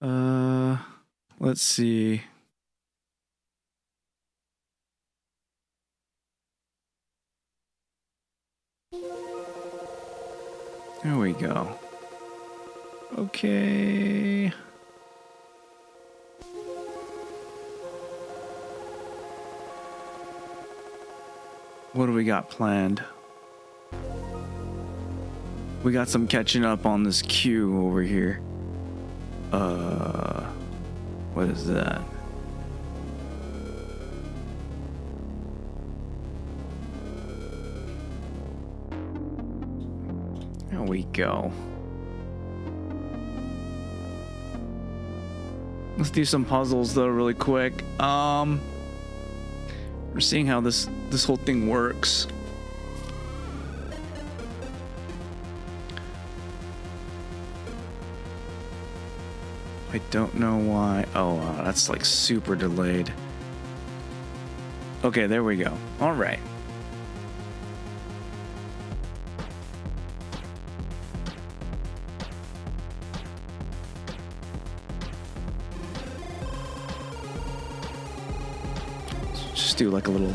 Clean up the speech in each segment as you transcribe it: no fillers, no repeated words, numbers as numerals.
Let's see. There we go. Okay. What do we got planned? We got some catching up on this queue over here. What is that? There we go. Let's do some puzzles though really quick. We're seeing how this whole thing works. I don't know why. Oh, wow, that's like super delayed. Okay, there we go. All right. Just do like a little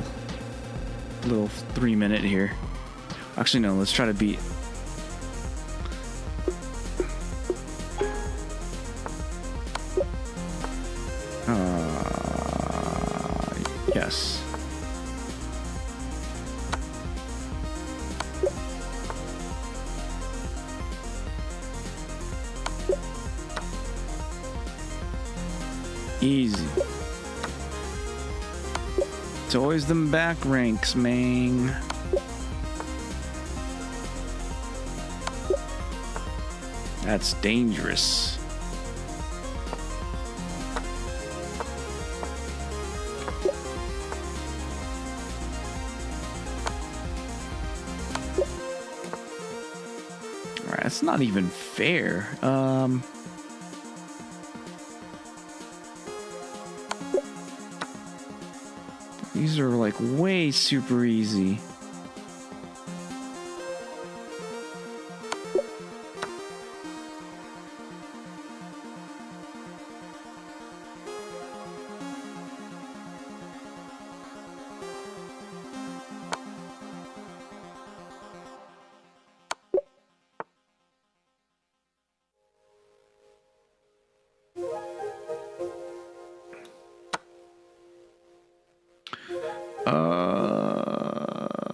3-minute here. Actually, no, let's try to beat. Yes. Easy. It's always them back ranks, man. That's dangerous. Alright, that's not even fair. These are like way super easy.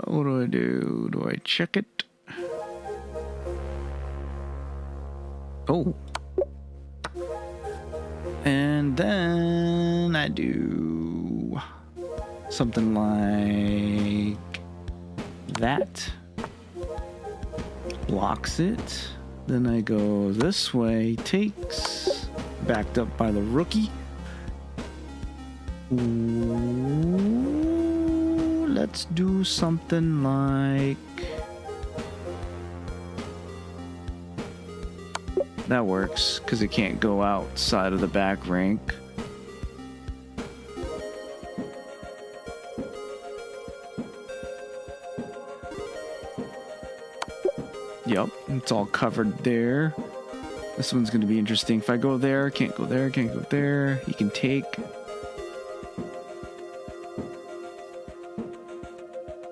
What do I do? Do I check it? Oh. And then I do something like that. Blocks it. Then I go this way. Takes. Backed up by the rookie. Ooh, let's do something like that. Works because it can't go outside of the back rank. Yep, it's all covered there. This one's going to be interesting. If I go there, can't go there, can't go there. You can take.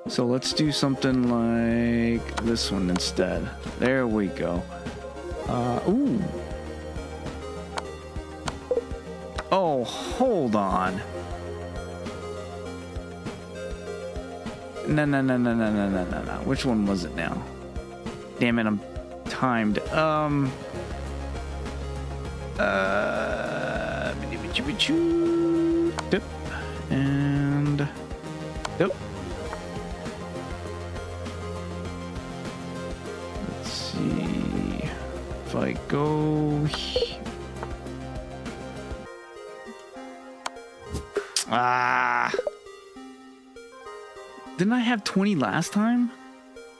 So let's do something like this one instead. There we go. Ooh. Oh, hold on. No. Which one was it now? Damn it, I'm timed. Dip. And dip. Let's see if I go here. Didn't I have 20 last time?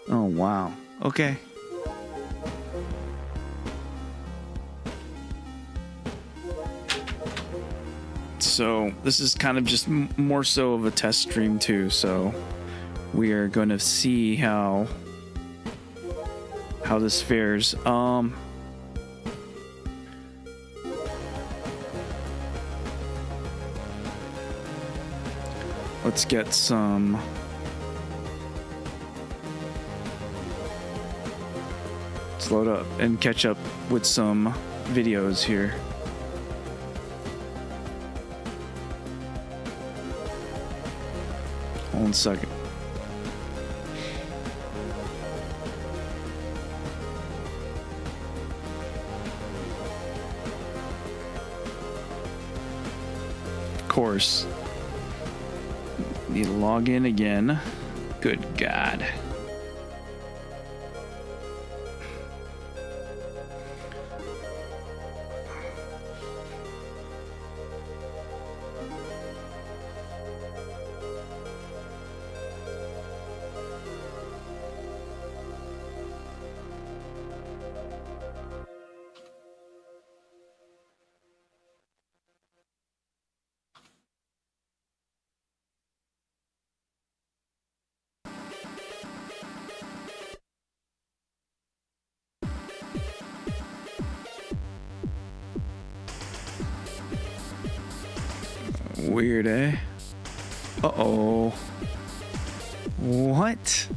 Oh wow. Okay. So this is kind of just more so of a test stream too. So we are going to see how let's get some. Let's load up and catch up with some videos here. Hold on a second. Of course. Need to log in again. Good God. Weird, eh? Uh-oh. What?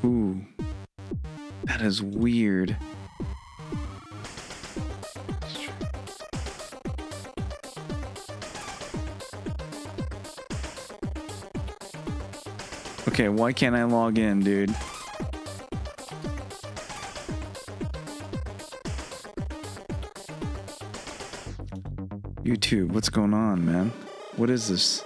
Ooh. That is weird. Okay, why can't I log in, dude? YouTube, what's going on, man? What is this?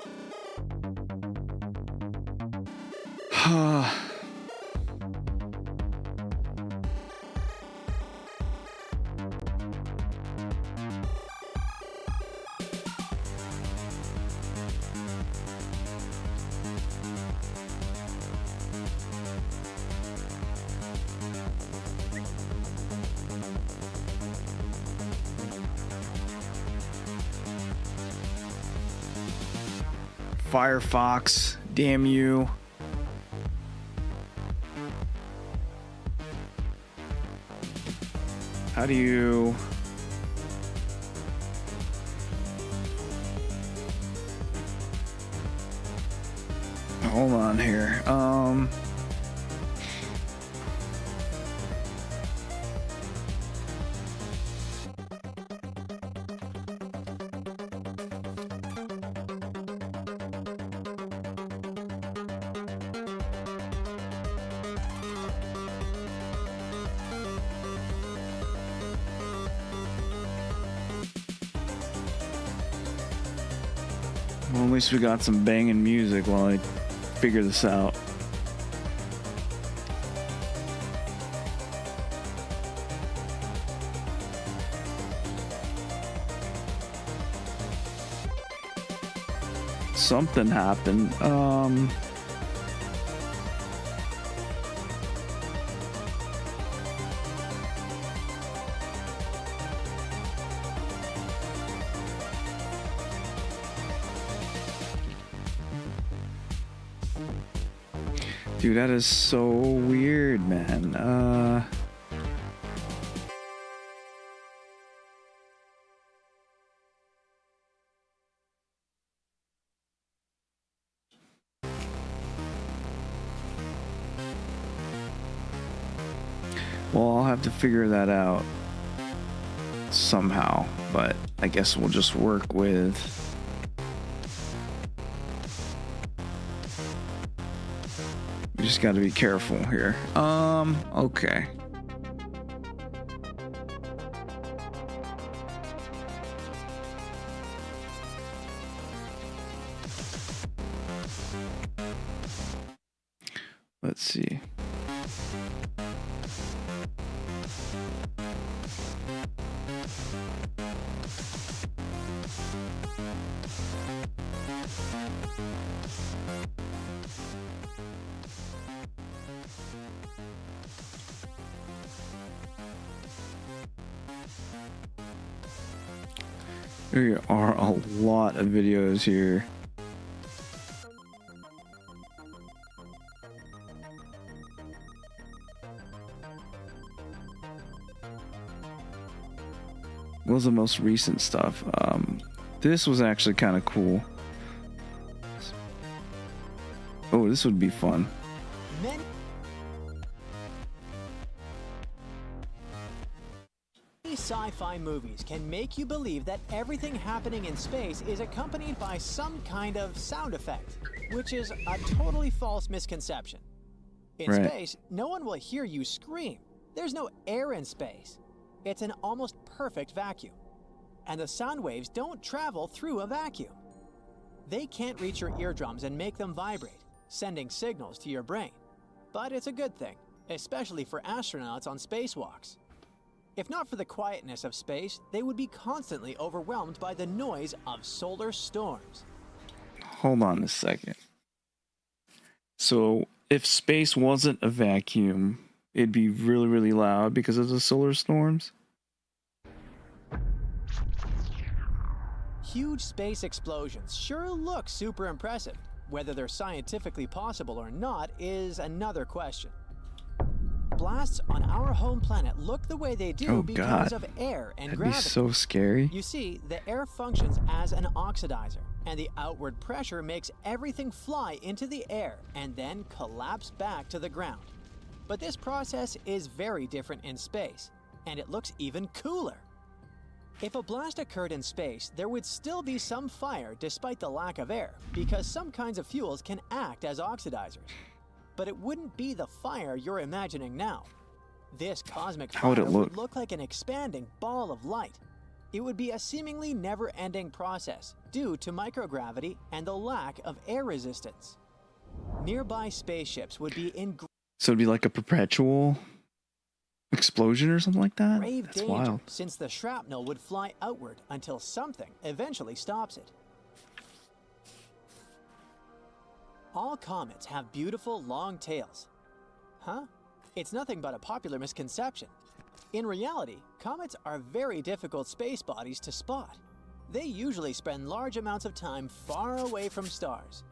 Firefox, damn you. How do you... Hold on here. Well, at least we got some banging music while I figure this out. Something happened. Dude, that is so weird, man. Well, I'll have to figure that out somehow, but I guess we'll just work with... We just got to be careful here. Okay. Let's see. There are a lot of videos here. What was the most recent stuff? This was actually kind of cool. Oh, this would be fun. Many sci-fi movies can make you believe that everything happening in space is accompanied by some kind of sound effect, which is a totally false misconception. In space, no one will hear you scream. There's no air in space. It's an almost perfect vacuum. And the sound waves don't travel through a vacuum. They can't reach your eardrums and make them vibrate, sending signals to your brain. But it's a good thing, especially for astronauts on spacewalks. If not for the quietness of space, they would be constantly overwhelmed by the noise of solar storms. Hold on a second. So, if space wasn't a vacuum, it'd be really, really loud because of the solar storms? Huge space explosions sure look super impressive. Whether they're scientifically possible or not is another question. Blasts on our home planet look the way they do because of air and gravity. That'd be so scary. You see, the air functions as an oxidizer, and the outward pressure makes everything fly into the air and then collapse back to the ground. But this process is very different in space, and it looks even cooler. If a blast occurred in space, there would still be some fire despite the lack of air, because some kinds of fuels can act as oxidizers. But it wouldn't be the fire you're imagining now. This cosmic fire would look like an expanding ball of light. It would be a seemingly never-ending process due to microgravity and the lack of air resistance. Nearby spaceships would be in so it'd be like a perpetual explosion or something like that? grave That's danger, wild. since the shrapnel would fly outward until something eventually stops it. All comets have beautiful long tails. Huh? It's nothing but a popular misconception. In reality, comets are very difficult space bodies to spot. They usually spend large amounts of time far away from stars.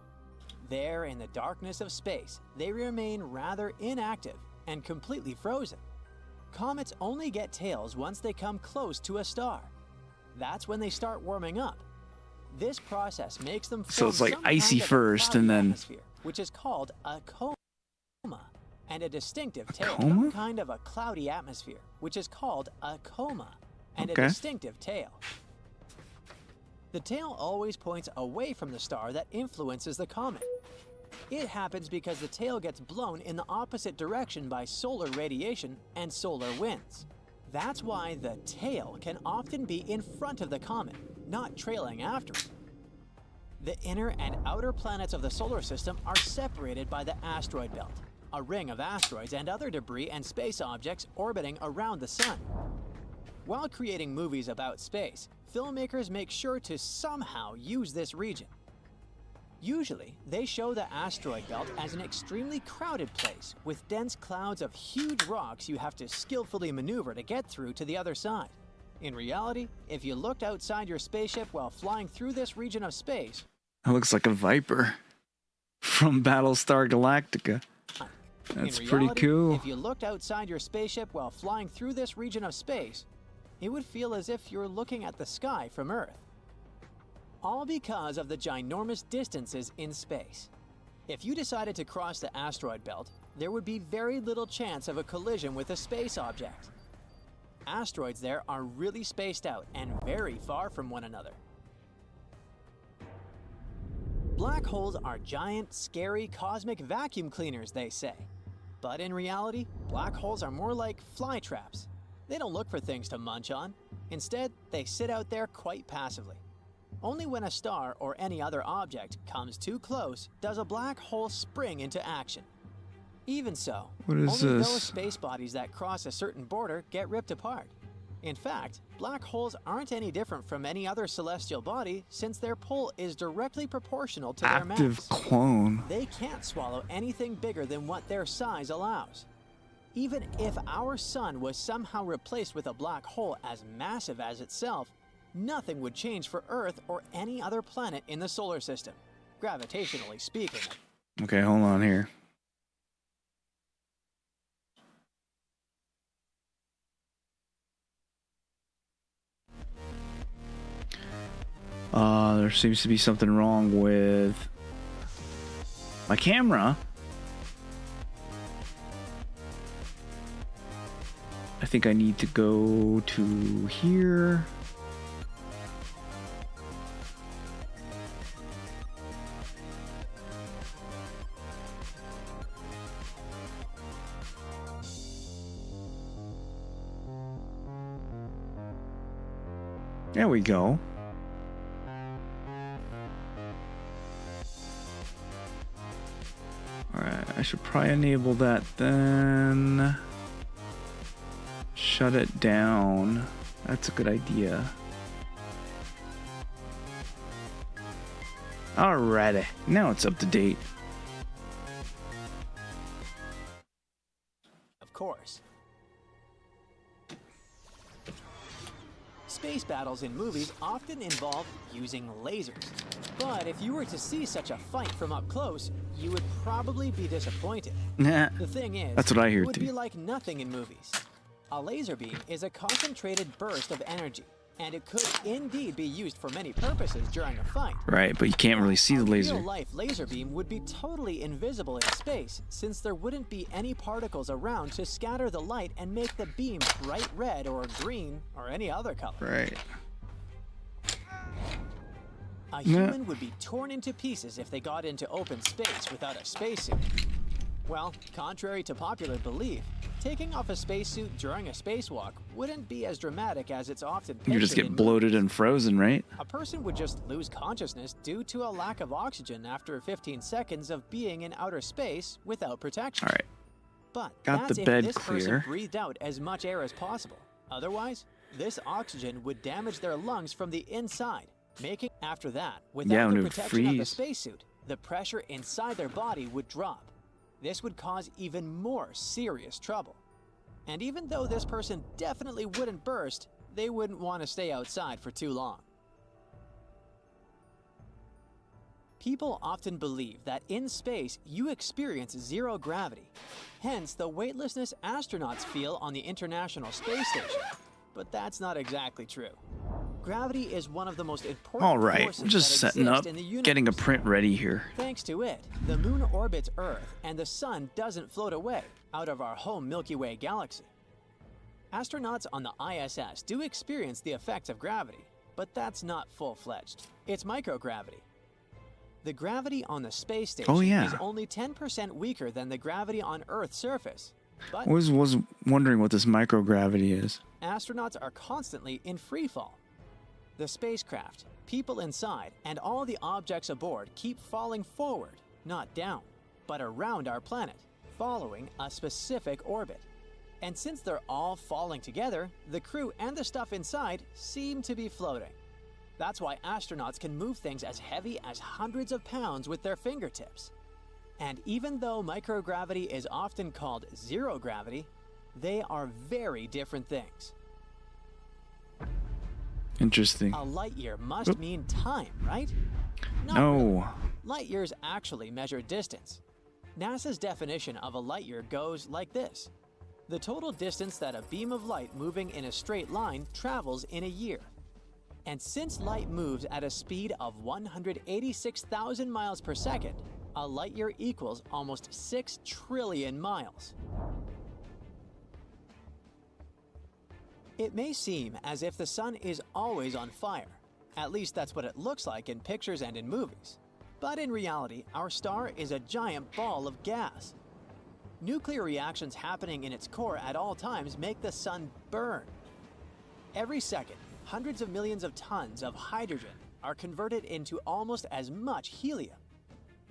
There, in the darkness of space, they remain rather inactive and completely frozen. Comets only get tails once they come close to a star. That's when they start warming up. This process makes them form So it's like some icy kind of first cloudy and then atmosphere, which is called a coma, and a distinctive tail. coma? Some kind of a cloudy atmosphere, which is called a coma, and a distinctive tail. The tail always points away from the star that influences the comet. It happens because the tail gets blown in the opposite direction by solar radiation and solar winds. That's why the tail can often be in front of the comet, not trailing after it. The inner and outer planets of the solar system are separated by the asteroid belt, a ring of asteroids and other debris and space objects orbiting around the sun. While creating movies about space, filmmakers make sure to somehow use this region. Usually, they show the asteroid belt as an extremely crowded place with dense clouds of huge rocks you have to skillfully maneuver to get through to the other side. In reality, if you looked outside your spaceship while flying through this region of space, it looks like a Viper from Battlestar Galactica. That's pretty cool. If you looked outside your spaceship while flying through this region of space, it would feel as if you're looking at the sky from Earth. All because of the ginormous distances in space. If you decided to cross the asteroid belt, there would be very little chance of a collision with a space object. Asteroids there are really spaced out and very far from one another. Black holes are giant, scary, cosmic vacuum cleaners, they say. But in reality, black holes are more like fly traps. They don't look for things to munch on. Instead, they sit out there quite passively. Only when a star or any other object comes too close does a black hole spring into action. Even so, only those space bodies that cross a certain border get ripped apart. In fact, black holes aren't any different from any other celestial body since their pull is directly proportional to their mass. Active clone. They can't swallow anything bigger than what their size allows. Even if our sun was somehow replaced with a black hole as massive as itself, nothing would change for Earth or any other planet in the solar system, gravitationally speaking. Okay, hold on here. There seems to be something wrong with my camera. I think I need to go to here. There we go. Alright, I should probably enable that then. Shut it down. That's a good idea. Alrighty, now it's up to date. Of course. Space battles in movies often involve using lasers. But if you were to see such a fight from up close, you would probably be disappointed. Nah, The thing is, that's what I hear it would too. be like nothing in movies. A laser beam is a concentrated burst of energy, and it could indeed be used for many purposes during a fight. Right, but you can't really see the laser. A real-life laser beam would be totally invisible in space, since there wouldn't be any particles around to scatter the light and make the beam bright red or green or any other color. Right. A human would be torn into pieces if they got into open space without a spacesuit. Well, contrary to popular belief, taking off a spacesuit during a spacewalk wouldn't be as dramatic as it's often pictured. You just get in bloated movies. and frozen, right? A person would just lose consciousness due to a lack of oxygen after 15 seconds of being in outer space without protection. All right. But Got that's the if bed this clear. person breathed out as much air as possible. Otherwise, this oxygen would damage their lungs from the inside, making after that, without when the it would protection of the freeze. spacesuit, the pressure inside their body would drop. This would cause even more serious trouble. And even though this person definitely wouldn't burst, they wouldn't want to stay outside for too long. People often believe that in space you experience zero gravity, hence the weightlessness astronauts feel on the International Space Station. But that's not exactly true. Gravity is one of the most important All right, forces I'm just that setting exist up, in the universe. getting a print ready here. Thanks to it, the moon orbits Earth and the sun doesn't float away out of our home Milky Way galaxy. Astronauts on the ISS do experience the effects of gravity, but that's not full-fledged. It's microgravity. The gravity on the space station is only 10% weaker than the gravity on Earth's surface. But I was wondering what this microgravity is. astronauts are constantly in free fall. The spacecraft, people inside, and all the objects aboard keep falling forward, not down, but around our planet, following a specific orbit. And since they're all falling together, the crew and the stuff inside seem to be floating. That's why astronauts can move things as heavy as hundreds of pounds with their fingertips. And even though microgravity is often called zero gravity, they are very different things. Interesting. A light year must mean time, right? Not No. really. Light years actually measure distance. NASA's definition of a light year goes like this. The total distance that a beam of light moving in a straight line travels in a year. And since light moves at a speed of 186,000 miles per second, a light year equals almost 6 trillion miles. It may seem as if the sun is always on fire. At least that's what it looks like in pictures and in movies. But in reality, our star is a giant ball of gas. Nuclear reactions happening in its core at all times make the sun burn. Every second, hundreds of millions of tons of hydrogen are converted into almost as much helium.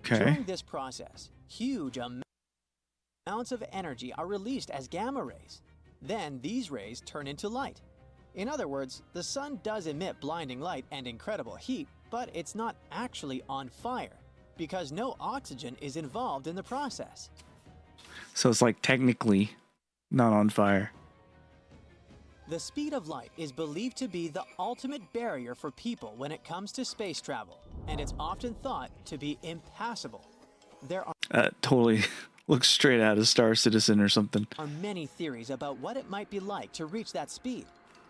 Okay. During this process, huge amounts of energy are released as gamma rays. Then these rays turn into light. In other words, the sun does emit blinding light and incredible heat, but it's not actually on fire because no oxygen is involved in the process. So it's like technically not on fire. The speed of light is believed to be the ultimate barrier for people when it comes to space travel, and it's often thought to be impassable. There Totally looks straight out of Star Citizen or something. are many theories about what it might be like to reach that speed,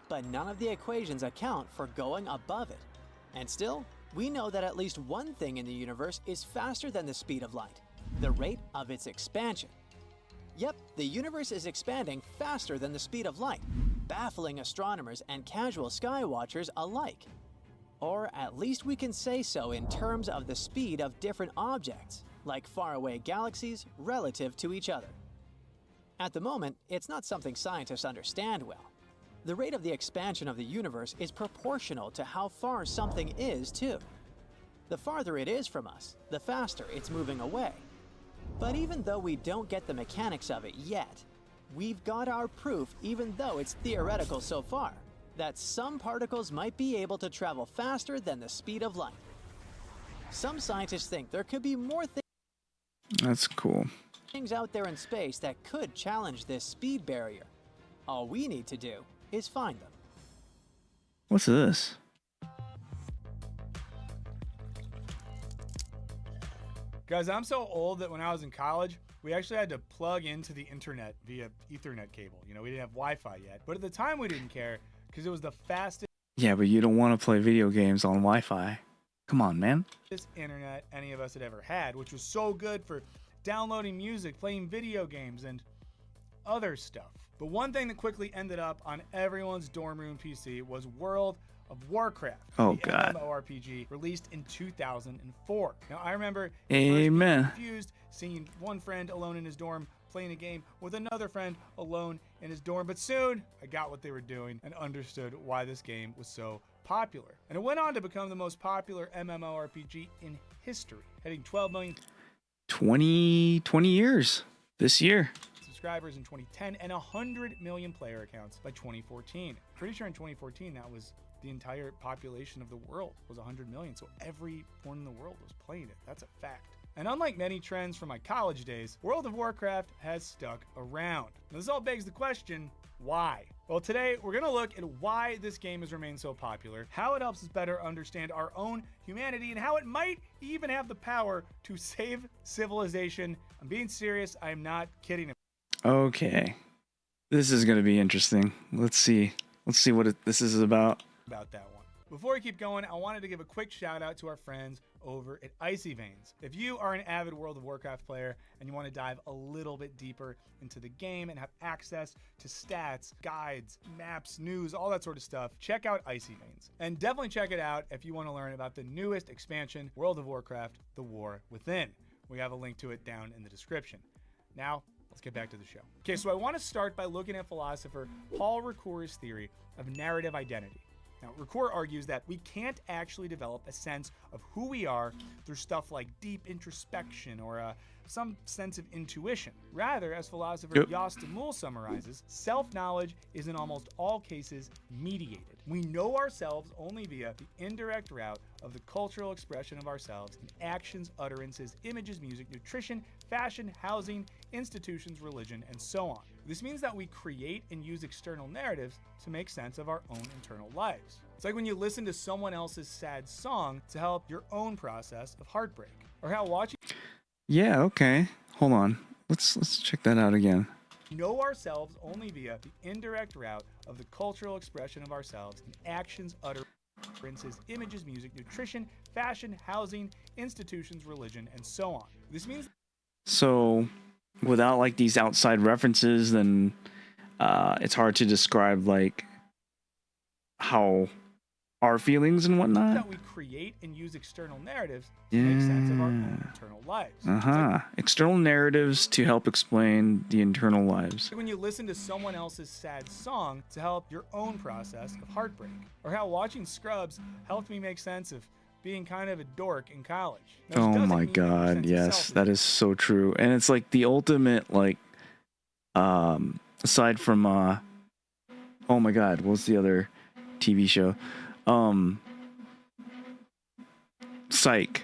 but none of the equations account for going above it. And still, we know that at least one thing in the universe is faster than the speed of light: the rate of its expansion. Yep, the universe is expanding faster than the speed of light, baffling astronomers and casual sky watchers alike. Or at least we can say so in terms of the speed of different objects, like faraway galaxies relative to each other. At the moment, it's not something scientists understand well. The rate of the expansion of the universe is proportional to how far something is, too. The farther it is from us, the faster it's moving away. But even though we don't get the mechanics of it yet, we've got our proof, even though it's theoretical so far, that some particles might be able to travel faster than the speed of light. Some scientists think there could be more That's cool. things out there in space that could challenge this speed barrier. All we need to do is find them. What's this? Guys, I'm so old that when I was in college, we actually had to plug into the internet via Ethernet cable. You know, we didn't have Wi-Fi yet. But at the time, we didn't care because it was the fastest Yeah, but you don't want to play video games on Wi-Fi. Come on, man. internet any of us had ever had, which was so good for downloading music, playing video games, and other stuff. But one thing that quickly ended up on everyone's dorm room PC was World of Warcraft, Oh, the God. MMORPG released in 2004. Now, I remember first Amen. being confused, seeing one friend alone in his dorm playing a game with another friend alone in his dorm, but soon I got what they were doing and understood why this game was so popular. And it went on to become the most popular MMORPG in history, hitting 12 million 20 years this year. subscribers in 2010 and 100 million player accounts by 2014. Pretty sure in 2014 that was the entire population of the world was 100 million, so everyone in the world was playing it. That's a fact. And unlike many trends from my college days, World of Warcraft has stuck around. Now, this all begs the question, why? Well, today we're going to look at why this game has remained so popular, how it helps us better understand our own humanity, and how it might even have the power to save civilization. I'm being serious, I am not kidding. Okay. This is going to be interesting. Let's see what this is about. About that one. Before we keep going, I wanted to give a quick shout out to our friends over at Icy Veins. If you are an avid World of Warcraft player and you want to dive a little bit deeper into the game and have access to stats, guides, maps, news, all that sort of stuff, check out Icy Veins. And definitely check it out if you want to learn about the newest expansion, World of Warcraft, The War Within. We have a link to it down in the description. Now, let's get back to the show. Okay, so I want to start by looking at philosopher Paul Ricoeur's theory of narrative identity. Now, Ricoeur argues that we can't actually develop a sense of who we are through stuff like deep introspection or some sense of intuition. Rather, as philosopher Jos de Mol summarizes, self-knowledge is in almost all cases mediated. We know ourselves only via the indirect route of the cultural expression of ourselves in actions, utterances, images, music, nutrition, fashion, housing, institutions, religion, and so on. This means that we create and use external narratives to make sense of our own internal lives. It's like when you listen to someone else's sad song to help your own process of heartbreak, or how watching Yeah, okay. Hold on. Let's check that out again. know ourselves only via the indirect route of the cultural expression of ourselves in actions, utterances, images, music, nutrition, fashion, housing, institutions, religion, and so on. This means So, without like these outside references, then it's hard to describe like how our feelings and whatnot. that we create and use external narratives to make sense of our own internal lives. It's like External narratives to help explain the internal lives. when you listen to someone else's sad song to help your own process of heartbreak, or how watching Scrubs helped me make sense of being kind of a dork in college. Now, this Oh doesn't my mean you make God, sense of yes, self- that is so true. And it's like the ultimate, like, aside from, oh my God, what's the other TV show? Psych.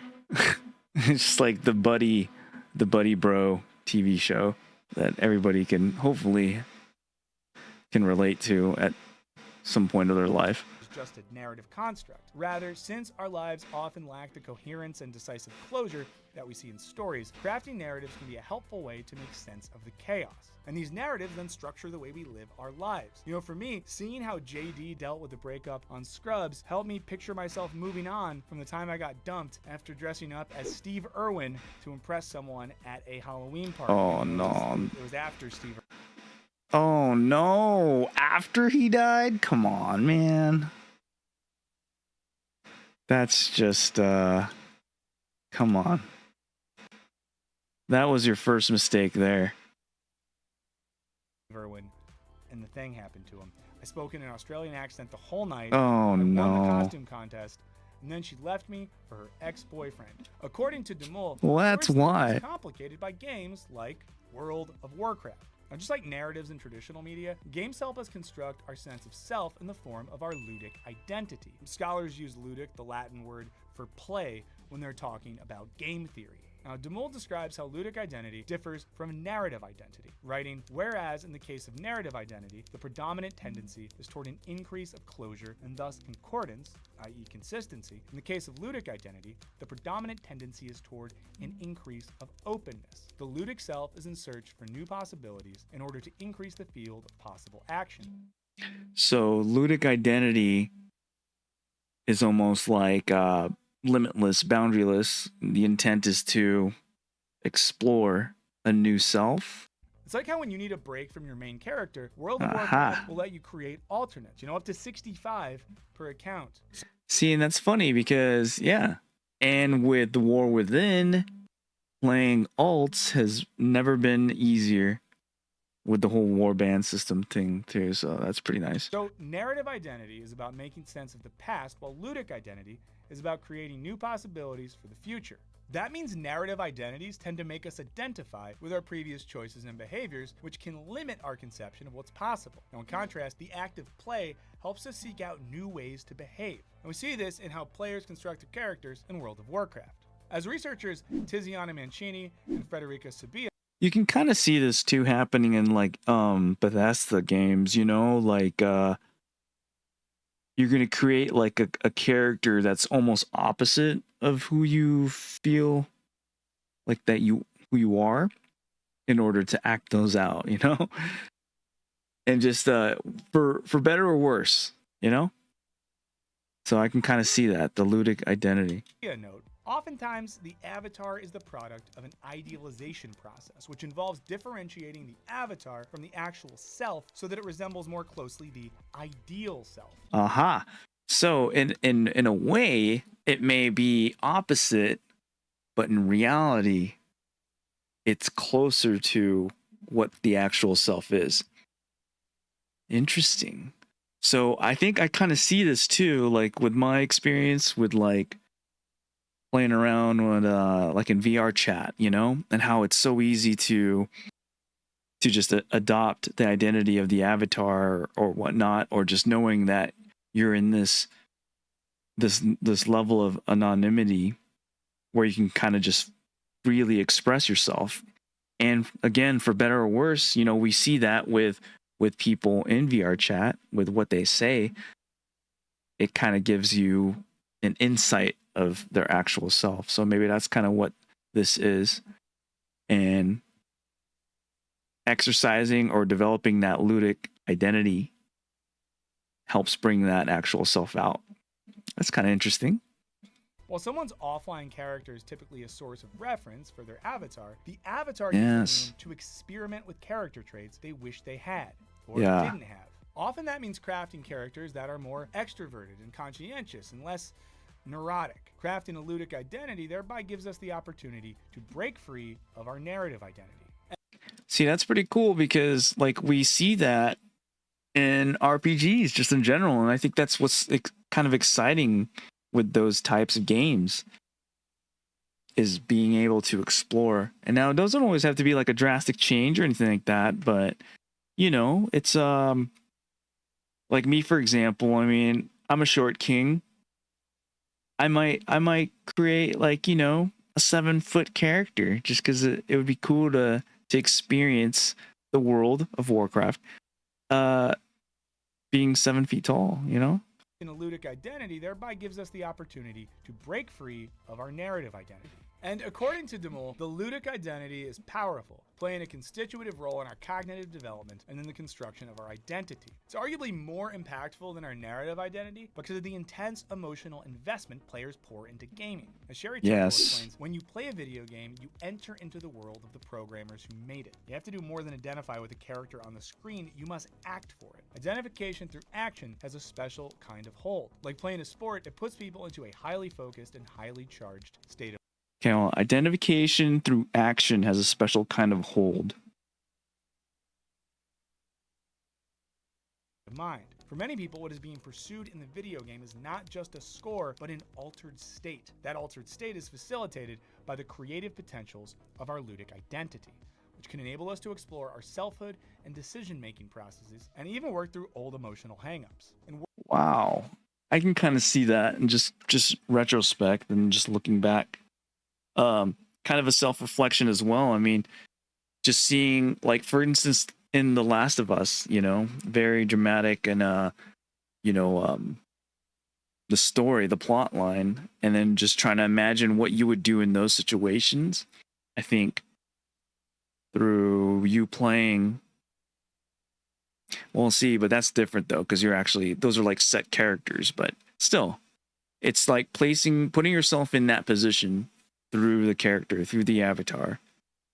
It's just like the buddy bro TV show that everybody can hopefully can relate to at some point of their life. just a narrative construct. Rather, since our lives often lack the coherence and decisive closure that we see in stories, crafting narratives can be a helpful way to make sense of the chaos. And these narratives then structure the way we live our lives. You know, for me, seeing how JD dealt with the breakup on Scrubs helped me picture myself moving on from the time I got dumped after dressing up as Steve Irwin to impress someone at a Halloween party. Oh, no. It was after Steve. Oh, no. After he died? Come on, man. That's just, come on. That was your first mistake there. Irwin, and the thing happened to him. I spoke in an Australian accent the whole night. Oh, I won the no. costume contest, and then she left me for her ex-boyfriend. According to Demul, Well, that's why. it's complicated by games like World of Warcraft. Now, just like narratives in traditional media, games help us construct our sense of self in the form of our ludic identity. Scholars use ludic, the Latin word for play, when they're talking about game theory. Now, Demul describes how ludic identity differs from narrative identity, writing, whereas in the case of narrative identity, the predominant tendency is toward an increase of closure and thus concordance, i.e. consistency. In the case of ludic identity, the predominant tendency is toward an increase of openness. The ludic self is in search for new possibilities in order to increase the field of possible action. So, ludic identity is almost like limitless, boundaryless. The intent is to explore a new self. It's like how when you need a break from your main character, World of Warcraft will let you create alternates, up to 65 per account. See, and that's funny because, yeah. And with the War Within, playing alts has never been easier with the whole warband system thing too, so that's pretty nice. So narrative identity is about making sense of the past, while ludic identity is about creating new possibilities for the future. That means narrative identities tend to make us identify with our previous choices and behaviors, which can limit our conception of what's possible. Now, in contrast, the act of play helps us seek out new ways to behave. And we see this in how players construct their characters in World of Warcraft. As researchers Tiziana Mancini and Federica Sabia, you can kind of see this too happening in like Bethesda games, like you're going to create like a character that's almost opposite of who you feel like who you are in order to act those out, and just for better or worse, so I can kind of see that, the ludic identity. Note, oftentimes the avatar is the product of an idealization process, which involves differentiating the avatar from the actual self so that it resembles more closely the ideal self. Aha. So in a way, it may be opposite, but in reality, it's closer to what the actual self is. Interesting. So I think I kind of see this too, like with my experience with like playing around with like in VR chat, and how it's so easy to just adopt the identity of the avatar or whatnot, or just knowing that you're in this level of anonymity where you can kind of just freely express yourself. And again, for better or worse, we see that with people in VR chat, with what they say. It kind of gives you an insight of their actual self. So maybe that's kind of what this is. And exercising or developing that ludic identity helps bring that actual self out. That's kind of interesting. While someone's offline character is typically a source of reference for their avatar, the avatar gives room to experiment with character traits they wish they had or didn't have. Often that means crafting characters that are more extroverted and conscientious and less neurotic. Crafting a ludic identity thereby gives us the opportunity to break free of our narrative identity. See, that's pretty cool because like we see that in RPGs just in general, and I think that's what's kind of exciting with those types of games, is being able to explore. And now it doesn't always have to be like a drastic change or anything like that, but it's like me, for example. I mean, I'm a short king. I might create like a 7-foot character just because it would be cool to experience the world of Warcraft being 7 feet tall, in a ludic identity thereby gives us the opportunity to break free of our narrative identity. And according to Demul, the ludic identity is powerful, playing a constitutive role in our cognitive development and in the construction of our identity. It's arguably more impactful than our narrative identity because of the intense emotional investment players pour into gaming. As Sherry explains, when you play a video game, you enter into the world of the programmers who made it. You have to do more than identify with the character on the screen, you must act for it. Identification through action has a special kind of hold. Like playing a sport, it puts people into a highly focused and highly charged state of Okay, well, identification through action has a special kind of hold. mind. For many people, what is being pursued in the video game is not just a score, but an altered state. That altered state is facilitated by the creative potentials of our ludic identity, which can enable us to explore our selfhood and decision-making processes, and even work through old emotional hangups. Wow. I can kind of see that in just retrospect and just looking back. Kind of a self-reflection as well. I mean, just seeing, like, for instance, in The Last of Us, you know, very dramatic and you know, the story, the plot line, and then just trying to imagine what you would do in those situations. I think through you playing, well, see, but that's different though, because you're actually, those are like set characters, but still, it's like putting yourself in that position through the character, through the avatar.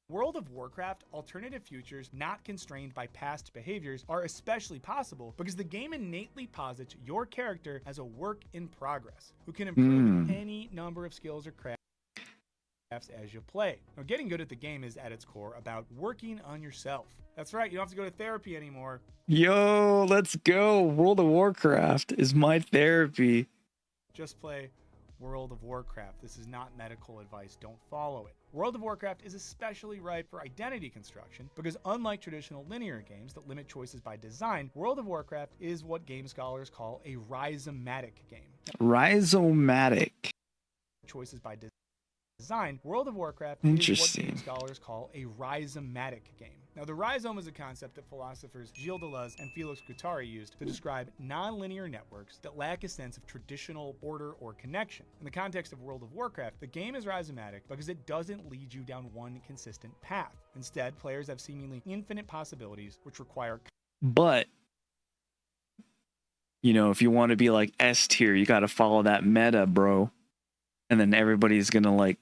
World of Warcraft, alternative futures not constrained by past behaviors are especially possible because the game innately posits your character as a work in progress who can improve any number of skills or crafts as you play. Now, getting good at the game is at its core about working on yourself. That's right, you don't have to go to therapy anymore. Yo, let's go. World of Warcraft is my therapy. Just play World of Warcraft. This is not medical advice. Don't follow it. World of Warcraft is especially ripe for identity construction because unlike traditional linear games that limit choices by design, World of Warcraft is what game scholars call a rhizomatic game. Rhizomatic. Choices by design, World of Warcraft is what game scholars call a rhizomatic game. Now, the rhizome is a concept that philosophers Gilles Deleuze and Felix Guattari used to describe nonlinear networks that lack a sense of traditional order or connection. In the context of World of Warcraft, the game is rhizomatic because it doesn't lead you down one consistent path. Instead, players have seemingly infinite possibilities, which require... But, you know, if you want to be like S tier, you got to follow that meta, bro. And then everybody's going to like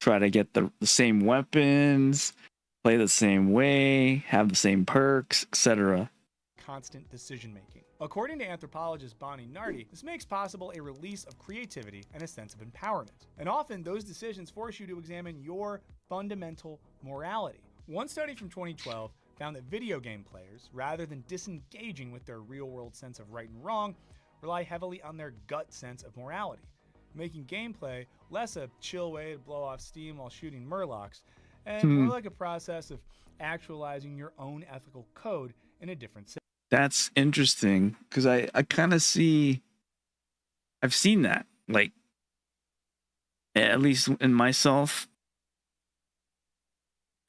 try to get the same weapons, play the same way, have the same perks, etc. Constant decision making. According to anthropologist Bonnie Nardi, this makes possible a release of creativity and a sense of empowerment. And often those decisions force you to examine your fundamental morality. One study from 2012 found that video game players, rather than disengaging with their real-world sense of right and wrong, rely heavily on their gut sense of morality, making gameplay less a chill way to blow off steam while shooting murlocs, and more like a process of actualizing your own ethical code in a different sense. That's interesting, because I kind of I've seen that, like, at least in myself.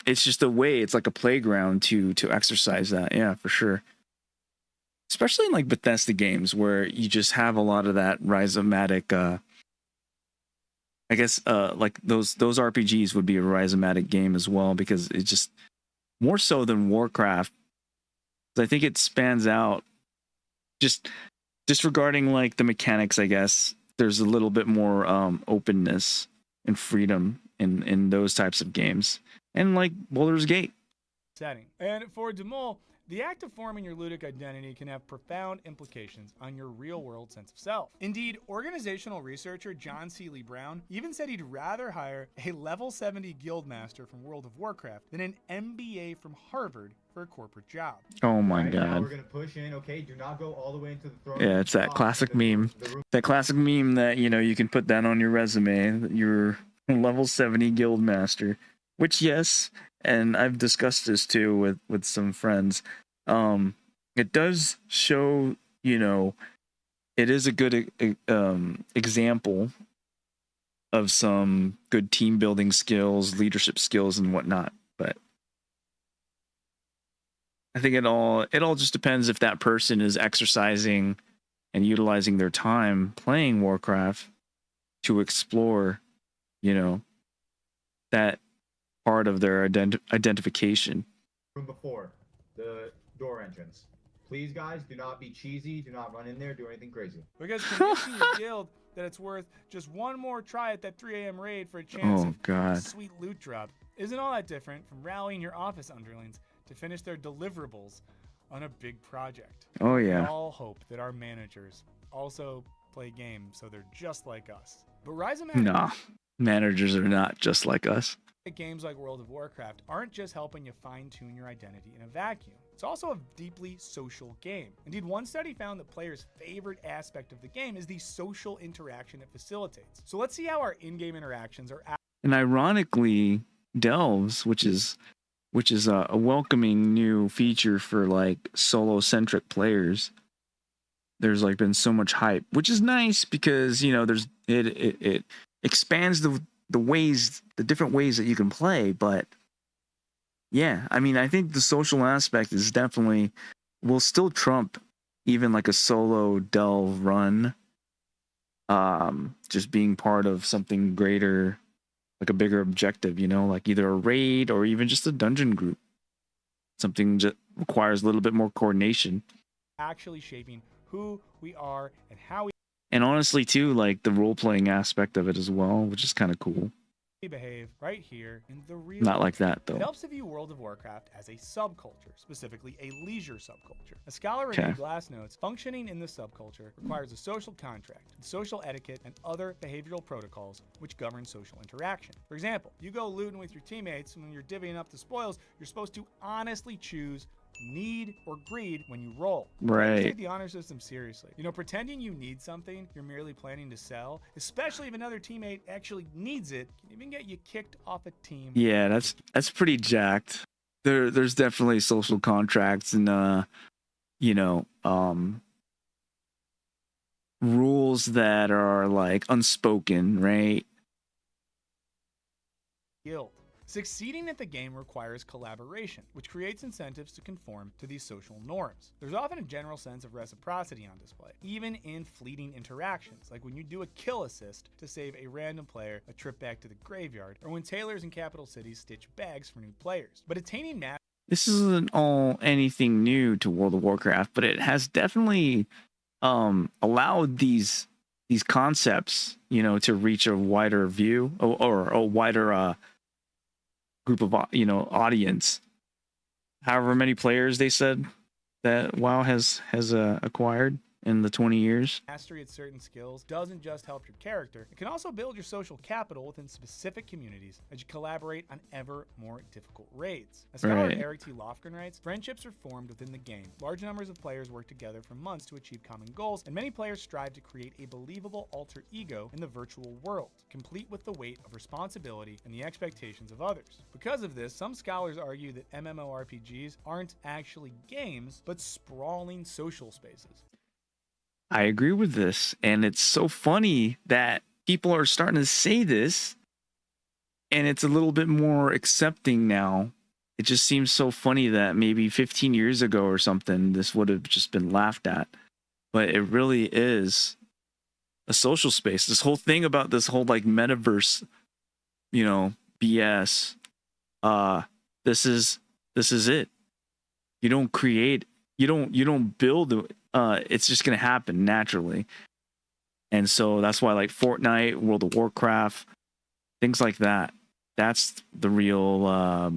It's just a way, it's like a playground to exercise that, yeah, for sure. Especially in like Bethesda games where you just have a lot of that rhizomatic, I guess like those RPGs would be a rhizomatic game as well, because it's just more so than Warcraft. I think it spans out, just disregarding like the mechanics, I guess. There's a little bit more openness and freedom in those types of games. And like Baldur's Gate. Setting. And for Demul, the act of forming your ludic identity can have profound implications on your real-world sense of self. Indeed, organizational researcher John C. Lee Brown even said he'd rather hire a level 70 guildmaster from World of Warcraft than an MBA from Harvard for a corporate job. Oh my God. Now we're gonna push in, okay? Do not go all the way into the throne. Yeah, it's that classic meme. That classic meme that, you know, you can put that on your resume, that you're level 70 guildmaster. Which, yes, and I've discussed this too with some friends. It does show, you know, it is a good example of some good team building skills, leadership skills, and whatnot. But I think it all just depends if that person is exercising and utilizing their time playing Warcraft to explore, you know, that part of their identification. Room before the door entrance. Please, guys, do not be cheesy. Do not run in there. Do anything crazy. Because convincing your guild that it's worth just one more try at that 3 a.m. raid for a chance Oh, of God. sweet loot drop isn't all that different from rallying your office underlings to finish their deliverables on a big project. Oh, We yeah. all hope that our managers also play games so they're just like us. But Rise of Managers Nah, managers are not just like us. games like World of Warcraft aren't just helping you fine-tune your identity in a vacuum. It's also a deeply social game. Indeed, one study found that players' favorite aspect of the game is the social interaction it facilitates. So let's see how our in-game interactions are. And ironically, Delves, which is a welcoming new feature for like solo-centric players. There's like been so much hype, which is nice because, you know, there's it expands the different ways that you can play. But yeah, I mean, I think the social aspect is definitely will still trump even like a solo delve run. Just being part of something greater, like a bigger objective, you know, like either a raid or even just a dungeon group. Something that requires a little bit more coordination. Actually shaping who we are and how we And honestly, too, like the role-playing aspect of it as well, which is kind of cool. behave right here in the real Not world. like that, It though. helps to view World of Warcraft as a subculture, specifically a leisure subculture. A scholar Okay. Renee Glass notes, functioning in the subculture requires a social contract, social etiquette, and other behavioral protocols which govern social interaction. For example, you go looting with your teammates, and when you're divvying up the spoils, you're supposed to honestly choose need or greed when you roll. Players Right. take the honor system seriously. You know, pretending you need something you're merely planning to sell, especially if another teammate actually needs it, can even get you kicked off a team. Yeah, that's pretty jacked. There's definitely social contracts and you know, rules that are like unspoken, right? Guild. Succeeding at the game requires collaboration, which creates incentives to conform to these social norms. There's often a general sense of reciprocity on display, even in fleeting interactions, like when you do a kill assist to save a random player a trip back to the graveyard, or when tailors in capital cities stitch bags for new players. But attaining mastery This isn't all anything new to World of Warcraft, but it has definitely allowed these concepts, you know, to reach a wider view or a wider group of, you know, audience. However many players they said that WoW has acquired in the 20 years. at certain skills doesn't just help your character, it can also build your social capital within specific communities as you collaborate on ever more difficult raids. As scholar Right. Eric T. Lofgren writes, friendships are formed within the game. Large numbers of players work together for months to achieve common goals, and many players strive to create a believable alter ego in the virtual world, complete with the weight of responsibility and the expectations of others. Because of this, some scholars argue that MMORPGs aren't actually games, but sprawling social spaces. I agree with this, and it's so funny that people are starting to say this, and it's a little bit more accepting now. It just seems so funny that maybe 15 years ago or something, this would have just been laughed at, but it really is a social space. This whole thing about this whole like metaverse, you know, BS. This is it. You don't create. You don't build. It's just gonna happen naturally. And so that's why like Fortnite, World of Warcraft, things like that. That's the real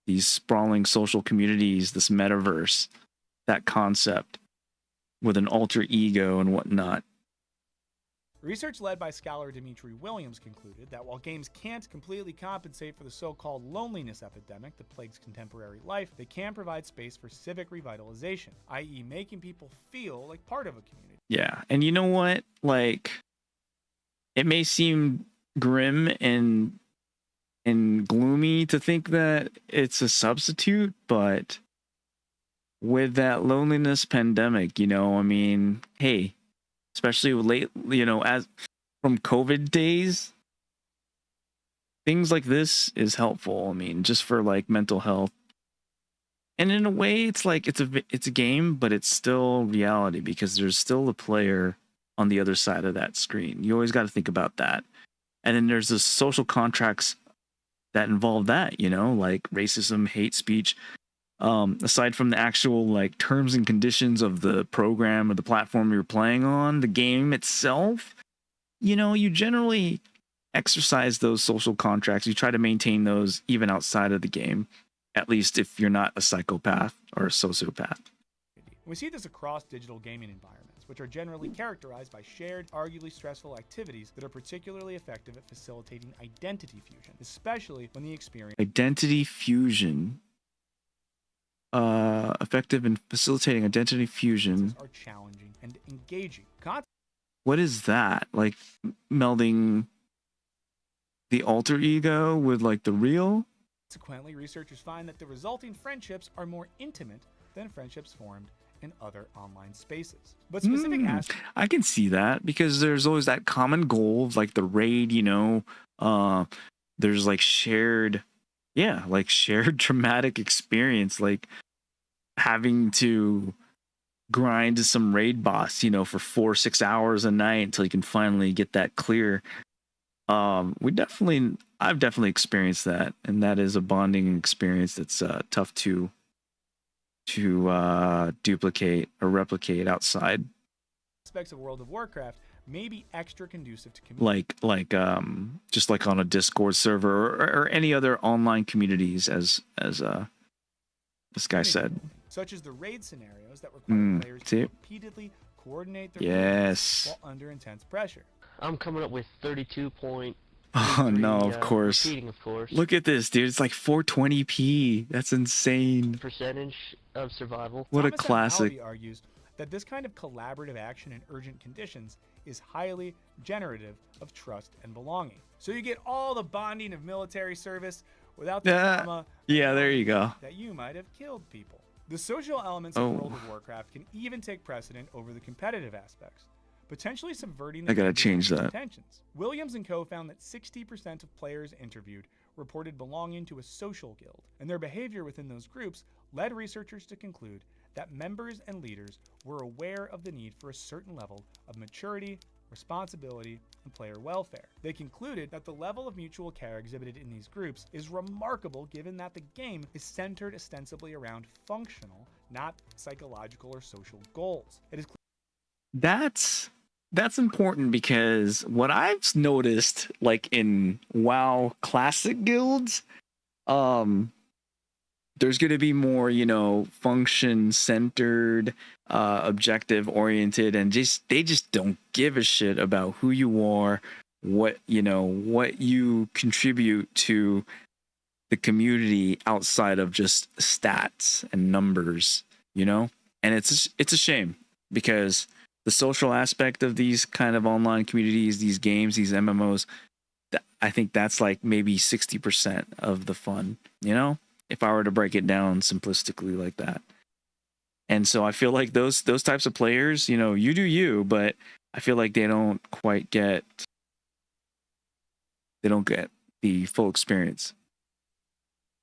these sprawling social communities, this metaverse, that concept with an alter ego and whatnot. Research led by scholar Dimitri Williams concluded that while games can't completely compensate for the so-called loneliness epidemic that plagues contemporary life, they can provide space for civic revitalization, i.e. making people feel like part of a community. Yeah. And you know what? Like, it may seem grim and gloomy to think that it's a substitute, but with that loneliness pandemic, you know, I mean, hey, especially late, you know, as from COVID days, things like this is helpful. I mean, just for like mental health. And in a way, it's like it's a game, but it's still reality because there's still a player on the other side of that screen. You always got to think about that. And then there's the social contracts that involve that, you know, like racism, hate speech. Aside from the actual like terms and conditions of the program or the platform you're playing on, the game itself, you know, you generally exercise those social contracts. You try to maintain those even outside of the game, at least if you're not a psychopath or a sociopath. We see this across digital gaming environments, which are generally characterized by shared, arguably stressful activities that are particularly effective at facilitating identity fusion, especially when the experience Identity fusion. Effective in facilitating identity fusion. Are challenging and engaging. What is that? Like melding the alter ego with like the real? Consequently, researchers find that the resulting friendships are more intimate than friendships formed in other online spaces. But specific aspects, I can see that because there's always that common goal of like the raid, you know, there's like shared traumatic experience, like having to grind some raid boss, you know, for 4 or 6 hours a night until you can finally get that clear. I've definitely experienced that, and that is a bonding experience that's tough to duplicate or replicate outside. Aspects of World of Warcraft may be extra conducive to community. Like just like on a Discord server or any other online communities, as this guy said. Such as the raid scenarios that require players to repeatedly coordinate their movements while under intense pressure. I'm coming up with 32 point. Oh no, of course. Repeating, of course. Look at this, dude. It's like 420p. That's insane. Percentage of survival. What Thomas a classic. Alvey argues that this kind of collaborative action in urgent conditions is highly generative of trust and belonging. So you get all the bonding of military service without the drama. Yeah, there you go. That you might have killed people. The social elements of World of Warcraft can even take precedent over the competitive aspects, potentially subverting the I gotta change that. intentions. Williams and co. found that 60% of players interviewed reported belonging to a social guild, and their behavior within those groups led researchers to conclude that members and leaders were aware of the need for a certain level of maturity, responsibility, and player welfare. They concluded that the level of mutual care exhibited in these groups is remarkable given that the game is centered ostensibly around functional, not psychological or social goals. It is That's important because what I've noticed, like in WoW classic guilds, there's going to be more, you know, function centered, objective oriented, and they just don't give a shit about who you are, what you contribute to the community outside of just stats and numbers, you know. And it's a shame because the social aspect of these kind of online communities, these games, these MMOs, I think that's like maybe 60% of the fun, you know, if I were to break it down simplistically like that. And so I feel like those types of players, you know, you do you, but I feel like they don't get the full experience.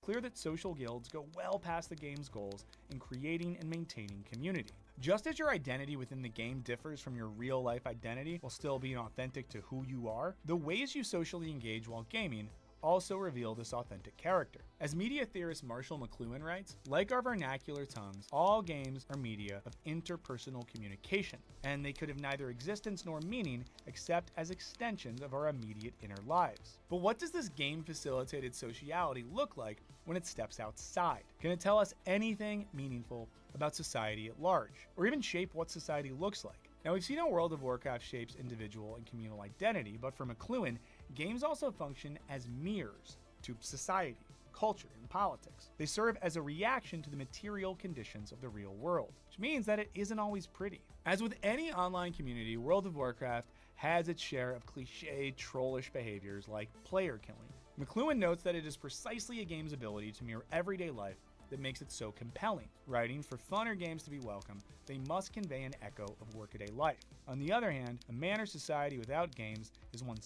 clear that social guilds go well past the game's goals in creating and maintaining community. Just as your identity within the game differs from your real-life identity while still being authentic to who you are, the ways you socially engage while gaming also reveal this authentic character. As media theorist Marshall McLuhan writes, like our vernacular tongues, all games are media of interpersonal communication, and they could have neither existence nor meaning except as extensions of our immediate inner lives. But what does this game-facilitated sociality look like when it steps outside? Can it tell us anything meaningful about society at large, or even shape what society looks like? Now, we've seen how World of Warcraft shapes individual and communal identity, but for McLuhan, games also function as mirrors to society, culture, and politics. They serve as a reaction to the material conditions of the real world, which means that it isn't always pretty. As with any online community, World of Warcraft has its share of cliched, trollish behaviors like player killing. McLuhan notes that it is precisely a game's ability to mirror everyday life that makes it so compelling. Writing, for fun or games to be welcome, they must convey an echo of workaday life. On the other hand, a man or society without games is one.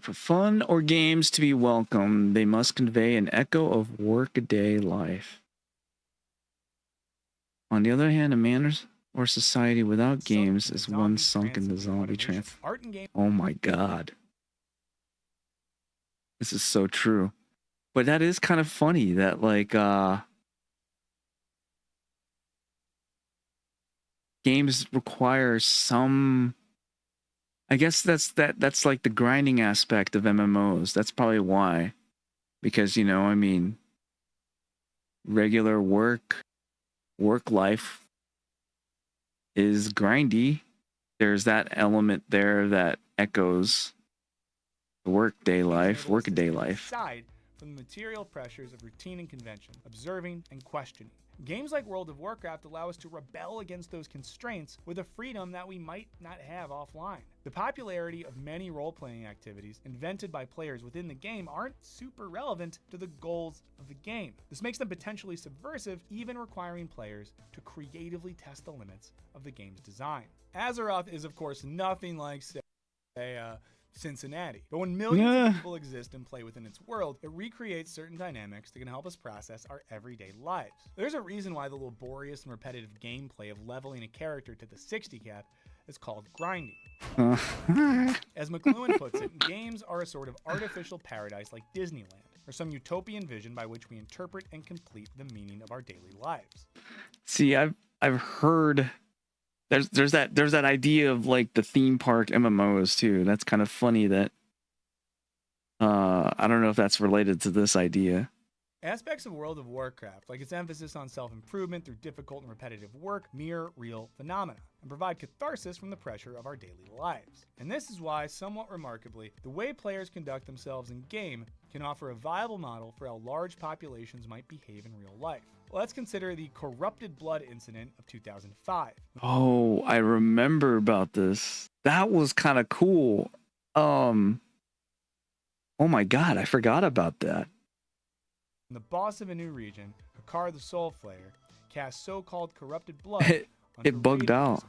For fun or games to be welcome, they must convey an echo of workaday life. On the other hand, a man or society without Sunk in games the is one zombie sunk in the transit zombie automation. trance. Art and game Oh my god. This is so true. But that is kind of funny that like games require some, I guess that's like the grinding aspect of MMOs. That's probably why. Because, you know, I mean, regular work life is grindy. There's that element there that echoes the workaday life. aside from the material pressures of routine and convention, observing and questioning. Games like World of Warcraft allow us to rebel against those constraints with a freedom that we might not have offline. The popularity of many role-playing activities invented by players within the game aren't super relevant to the goals of the game. This makes them potentially subversive, even requiring players to creatively test the limits of the game's design. Azeroth is, of course, nothing like, say, Cincinnati. But when millions of people exist and play within its world, it recreates certain dynamics that can help us process our everyday lives. There's a reason why the laborious and repetitive gameplay of leveling a character to the 60 cap is called grinding. As McLuhan puts it, games are a sort of artificial paradise like Disneyland, or some utopian vision by which we interpret and complete the meaning of our daily lives. See, I've heard there's that idea of like the theme park MMOs too. That's kind of funny that I don't know if that's related to this idea. Aspects of World of Warcraft, like its emphasis on self-improvement through difficult and repetitive work, mirror real phenomena and provide catharsis from the pressure of our daily lives. And this is why, somewhat remarkably, the way players conduct themselves in game can offer a viable model for how large populations might behave in real life. Let's consider the Corrupted Blood incident of 2005. Oh, I remember about this. That was kind of cool. Oh my god, I forgot about that. The boss of a new region, Hakar the Soul Flayer, cast so-called corrupted blood it bugged out.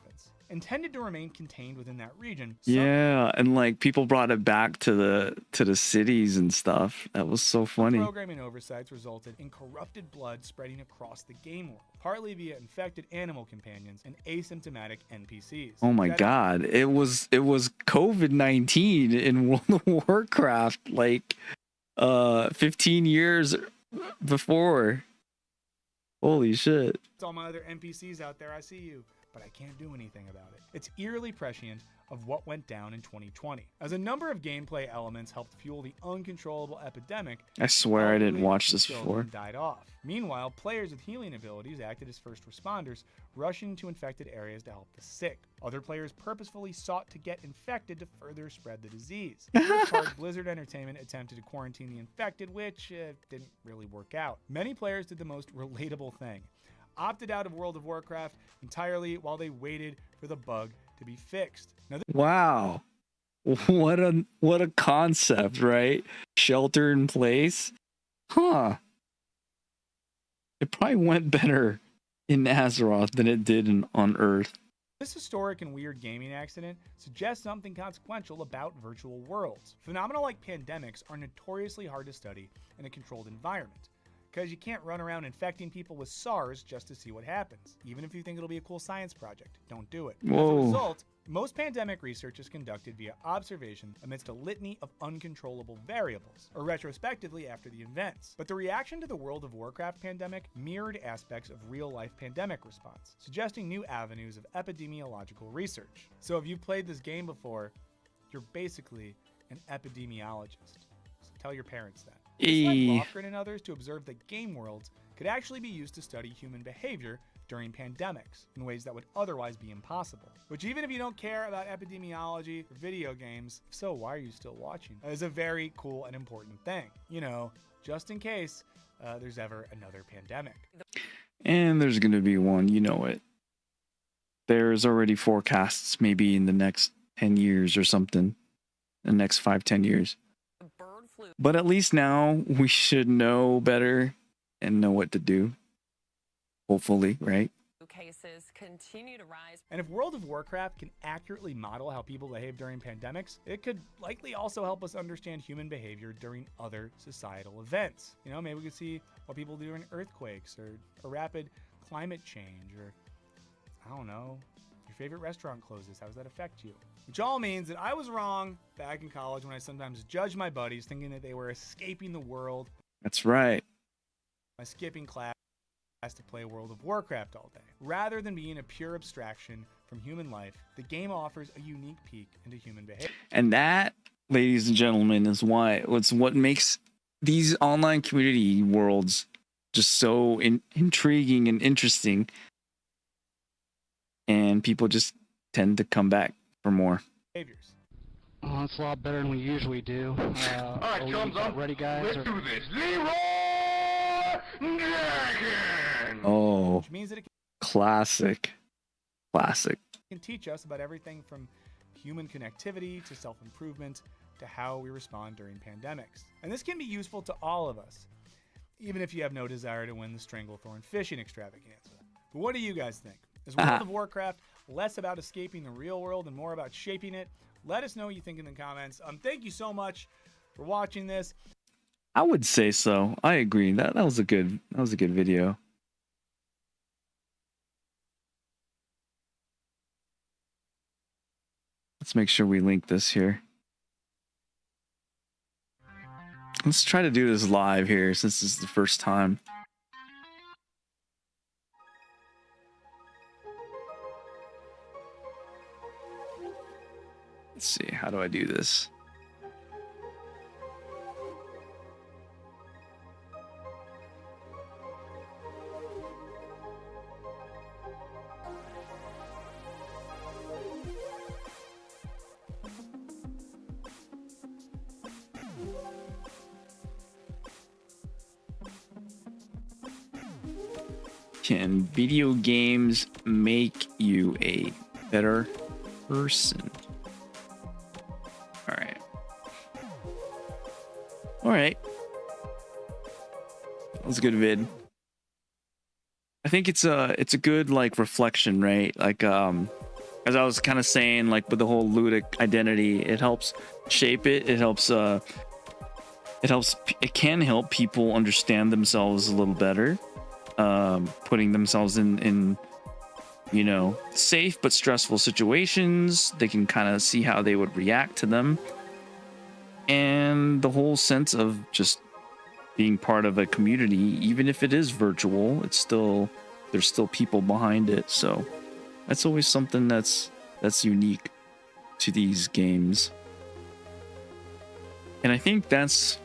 Intended to remain contained within that region. Yeah, and like people brought it back to the cities and stuff. That was so funny. Programming oversights resulted in corrupted blood spreading across the game world, partly via infected animal companions and asymptomatic NPCs. Oh my god, it was COVID-19 in World of Warcraft, like 15 years before. Holy shit. All my other NPCs out there, I see you, but I can't do anything about it. It's eerily prescient of what went down in 2020. As a number of gameplay elements helped fuel the uncontrollable epidemic, I swear I didn't watch this before. Died off. Meanwhile, players with healing abilities acted as first responders, rushing to infected areas to help the sick. Other players purposefully sought to get infected to further spread the disease. In this part, Blizzard Entertainment attempted to quarantine the infected, which didn't really work out. Many players did the most relatable thing: opted out of World of Warcraft entirely while they waited for the bug to be fixed. Now, wow, what a concept, right? Shelter in place, huh? It probably went better in Azeroth than it did on Earth. this historic and weird gaming accident suggests something consequential about virtual worlds. Phenomena like pandemics are notoriously hard to study in a controlled environment, because you can't run around infecting people with SARS just to see what happens. Even if you think it'll be a cool science project, don't do it. Whoa. As a result, most pandemic research is conducted via observation amidst a litany of uncontrollable variables, or retrospectively after the events. But the reaction to the World of Warcraft pandemic mirrored aspects of real-life pandemic response, suggesting new avenues of epidemiological research. So if you've played this game before, you're basically an epidemiologist. So tell your parents that. It's like Lofgren and others to observe that game worlds could actually be used to study human behavior during pandemics in ways that would otherwise be impossible. Which, even if you don't care about epidemiology or video games, if so, why are you still watching? Is a very cool and important thing. You know, just in case there's ever another pandemic. And there's going to be one, you know it. There's already forecasts maybe in the next 10 years or something. The next 5-10 years. But at least now we should know better and know what to do. Hopefully, right? Cases continue to rise. And if World of Warcraft can accurately model how people behave during pandemics, it could likely also help us understand human behavior during other societal events. You know, maybe we could see what people do during earthquakes or a rapid climate change, or I don't know, your favorite restaurant closes. How does that affect you? Which all means that I was wrong back in college when I sometimes judged my buddies thinking that they were escaping the world That's right. by skipping class to play World of Warcraft all day. Rather than being a pure abstraction from human life, the game offers a unique peek into human behavior. And that, ladies and gentlemen, is why it's what makes these online community worlds just so intriguing and interesting. And people just tend to come back for more. Behaviors. Oh, it's a lot better than we usually do. All right, chums, ready, guys? let's do this. Leroy Dragon! Oh, Which means that it classic. can teach us about everything from human connectivity to self-improvement to how we respond during pandemics. And this can be useful to all of us, even if you have no desire to win the Stranglethorn fishing extravaganza. But what do you guys think? Is World of Warcraft less about escaping the real world and more about shaping it? Let us know what you think in the comments. Thank you so much for watching this. I would say so. I agree. That was a good video. Let's make sure we link this here. Let's try to do this live here since this is the first time. Let's see, how do I do this? Can video games make you a better person? All right. That was a good vid. I think it's a good like reflection, right? Like as I was kind of saying, like with the whole ludic identity, it helps shape it. It can help people understand themselves a little better. Putting themselves in you know, safe but stressful situations. They can kind of see how they would react to them. And the whole sense of just being part of a community, even if it is virtual, there's still people behind it. So that's always something that's unique to these games. And I think that's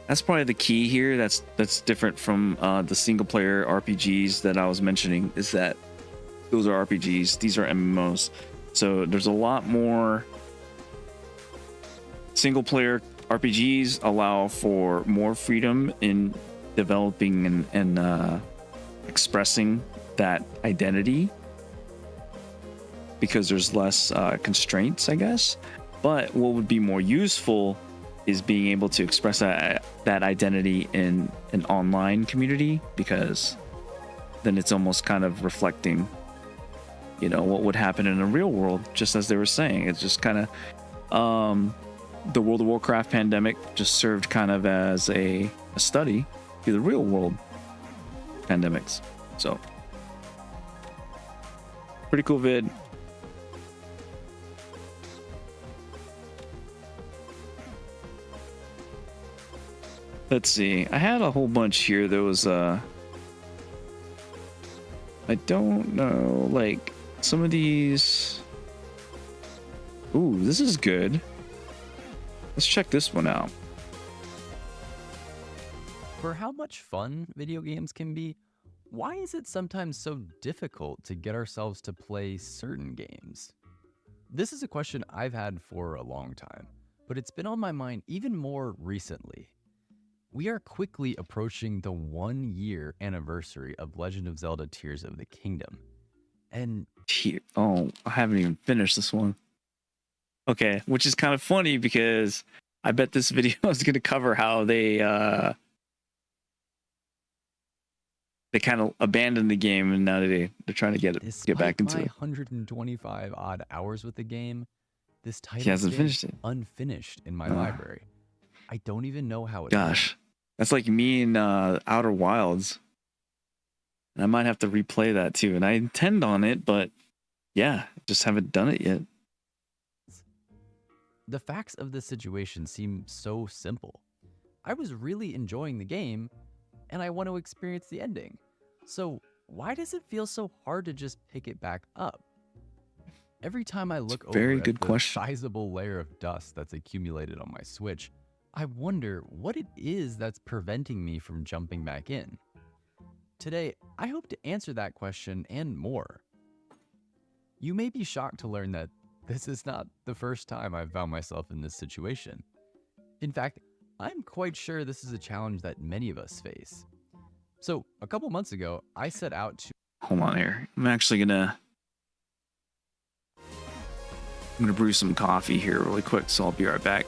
probably the key here. That's different from the single player RPGs that I was mentioning, is that those are RPGs, these are MMOs. So there's a lot more. Single player RPGs allow for more freedom in developing and expressing that identity because there's less constraints, I guess. But what would be more useful is being able to express that identity in an online community, because then it's almost kind of reflecting, you know, what would happen in a real world, just as they were saying. It's just kind of the World of Warcraft pandemic just served kind of as a study to the real world pandemics. So pretty cool vid. Let's see. I had a whole bunch here. There was I don't know, like some of these. Ooh, this is good. Let's check this one out. For how much fun video games can be, why is it sometimes so difficult to get ourselves to play certain games? This is a question I've had for a long time, but it's been on my mind even more recently. We are quickly approaching the 1-year anniversary of Legend of Zelda Tears of the Kingdom. And I haven't even finished this one. Okay, which is kind of funny because I bet this video is going to cover how they kind of abandoned the game and now they're trying to get back into it. 125 odd hours with the game, this title hasn't finished it. Unfinished in my library. I don't even know how it. Gosh, that's like me in Outer Wilds. And I might have to replay that too. And I intend on it, but yeah, just haven't done it yet. The facts of this situation seem so simple. I was really enjoying the game, and I want to experience the ending. So why does it feel so hard to just pick it back up? Every time I look over very at good the question. sizable layer of dust that's accumulated on my Switch, I wonder what it is that's preventing me from jumping back in. Today, I hope to answer that question and more. You may be shocked to learn that this is not the first time I've found myself in this situation. In fact, I'm quite sure this is a challenge that many of us face. So, a couple months ago, I set out to... Hold on here. I'm gonna brew some coffee here really quick, so I'll be right back.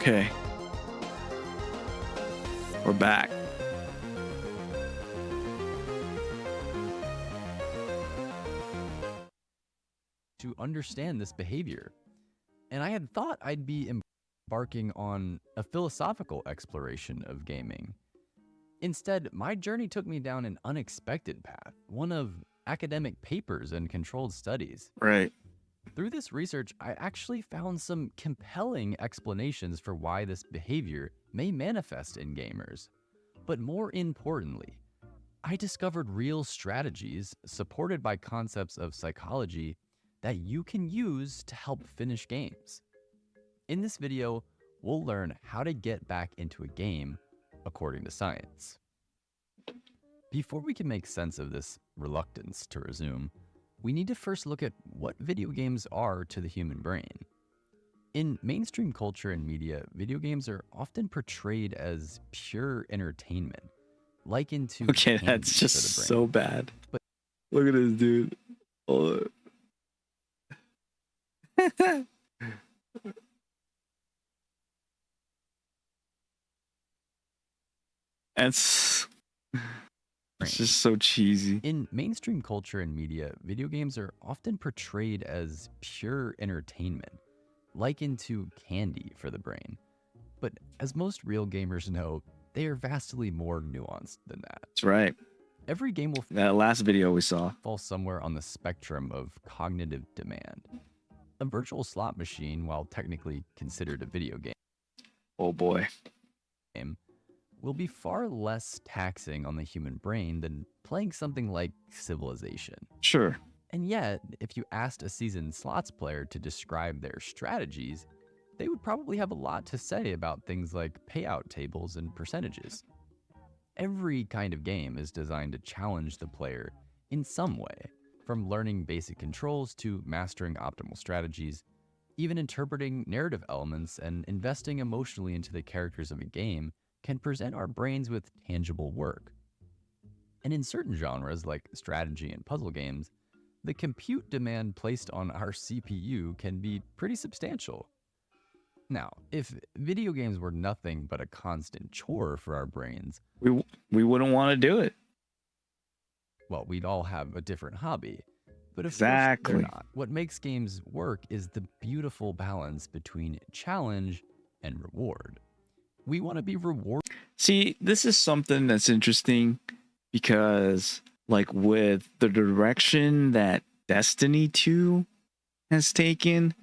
Okay. We're back. To understand this behavior. And I had thought I'd be embarking on a philosophical exploration of gaming. Instead, my journey took me down an unexpected path, one of academic papers and controlled studies. Right. Through this research, I actually found some compelling explanations for why this behavior may manifest in gamers. But more importantly, I discovered real strategies supported by concepts of psychology that you can use to help finish games. In this video, we'll learn how to get back into a game according to science. Before we can make sense of this reluctance to resume, we need to first look at what video games are to the human brain. In mainstream culture and media, video games are often portrayed as pure entertainment, likened to Okay, candy that's just for the brain. so bad. But look at this dude. Oh. It's just so cheesy. In mainstream culture and media, video games are often portrayed as pure entertainment, likened to candy for the brain. But as most real gamers know, they are vastly more nuanced than that. That's right. Every game will That last video we saw fall somewhere on the spectrum of cognitive demand. A virtual slot machine, while technically considered a video game, oh boy, will be far less taxing on the human brain than playing something like Civilization. Sure. And yet, if you asked a seasoned slots player to describe their strategies, they would probably have a lot to say about things like payout tables and percentages. Every kind of game is designed to challenge the player in some way, from learning basic controls to mastering optimal strategies. Even interpreting narrative elements and investing emotionally into the characters of a game can present our brains with tangible work. And in certain genres like strategy and puzzle games, the compute demand placed on our CPU can be pretty substantial. Now, if video games were nothing but a constant chore for our brains, we wouldn't want to do it. Well, we'd all have a different hobby. But of Exactly. course they're not. What makes games work is the beautiful balance between challenge and reward. We want to be rewarded. See, this is something that's interesting because, like, with the direction that Destiny 2 has taken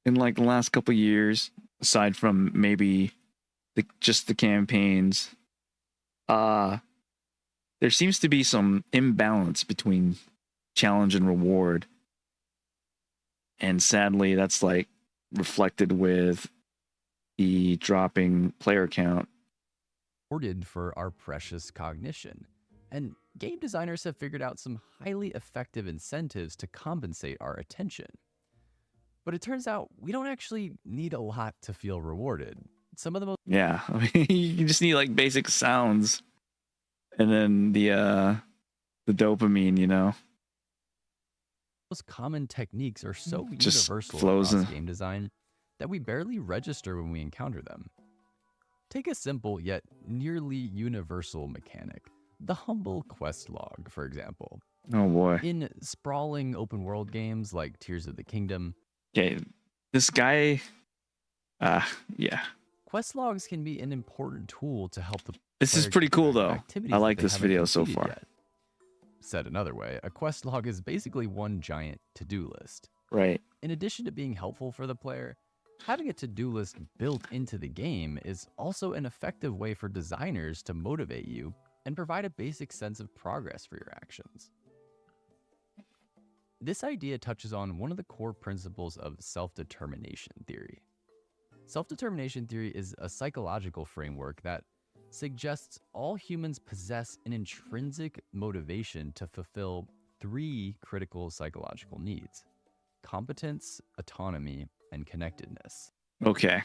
in, like, the last couple years, aside from maybe just the campaigns, there seems to be some imbalance between challenge and reward. And sadly, that's, like, reflected with the dropping player count. Rewarded for our precious cognition. And game designers have figured out some highly effective incentives to compensate our attention. But it turns out we don't actually need a lot to feel rewarded. Some of the most Yeah, I mean, you just need like basic sounds, and then the dopamine, you know, common techniques are so just universal flows across in. game design that we barely register when we encounter them. Take a simple yet nearly universal mechanic, the humble quest log, for example. Oh boy. In sprawling open world games like Tears of the Kingdom, Okay, this guy, yeah. quest logs can be an important tool to help the This is player pretty keep cool track of though. activities I that like they this haven't video so completed far. yet. Said another way, a quest log is basically one giant to-do list. Right. In addition to being helpful for the player, having a to-do list built into the game is also an effective way for designers to motivate you and provide a basic sense of progress for your actions. This idea touches on one of the core principles of self-determination theory. Self-determination theory is a psychological framework that suggests all humans possess an intrinsic motivation to fulfill three critical psychological needs: competence, autonomy, and connectedness. Okay.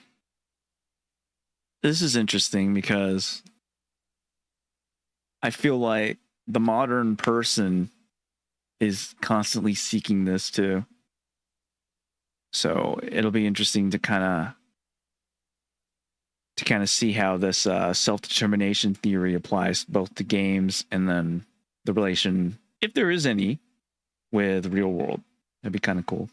This is interesting because I feel like the modern person is constantly seeking this too. So it'll be interesting to kind of to kind of see how this self-determination theory applies both to games and then the relation, if there is any, with real world. That'd be kind of cool.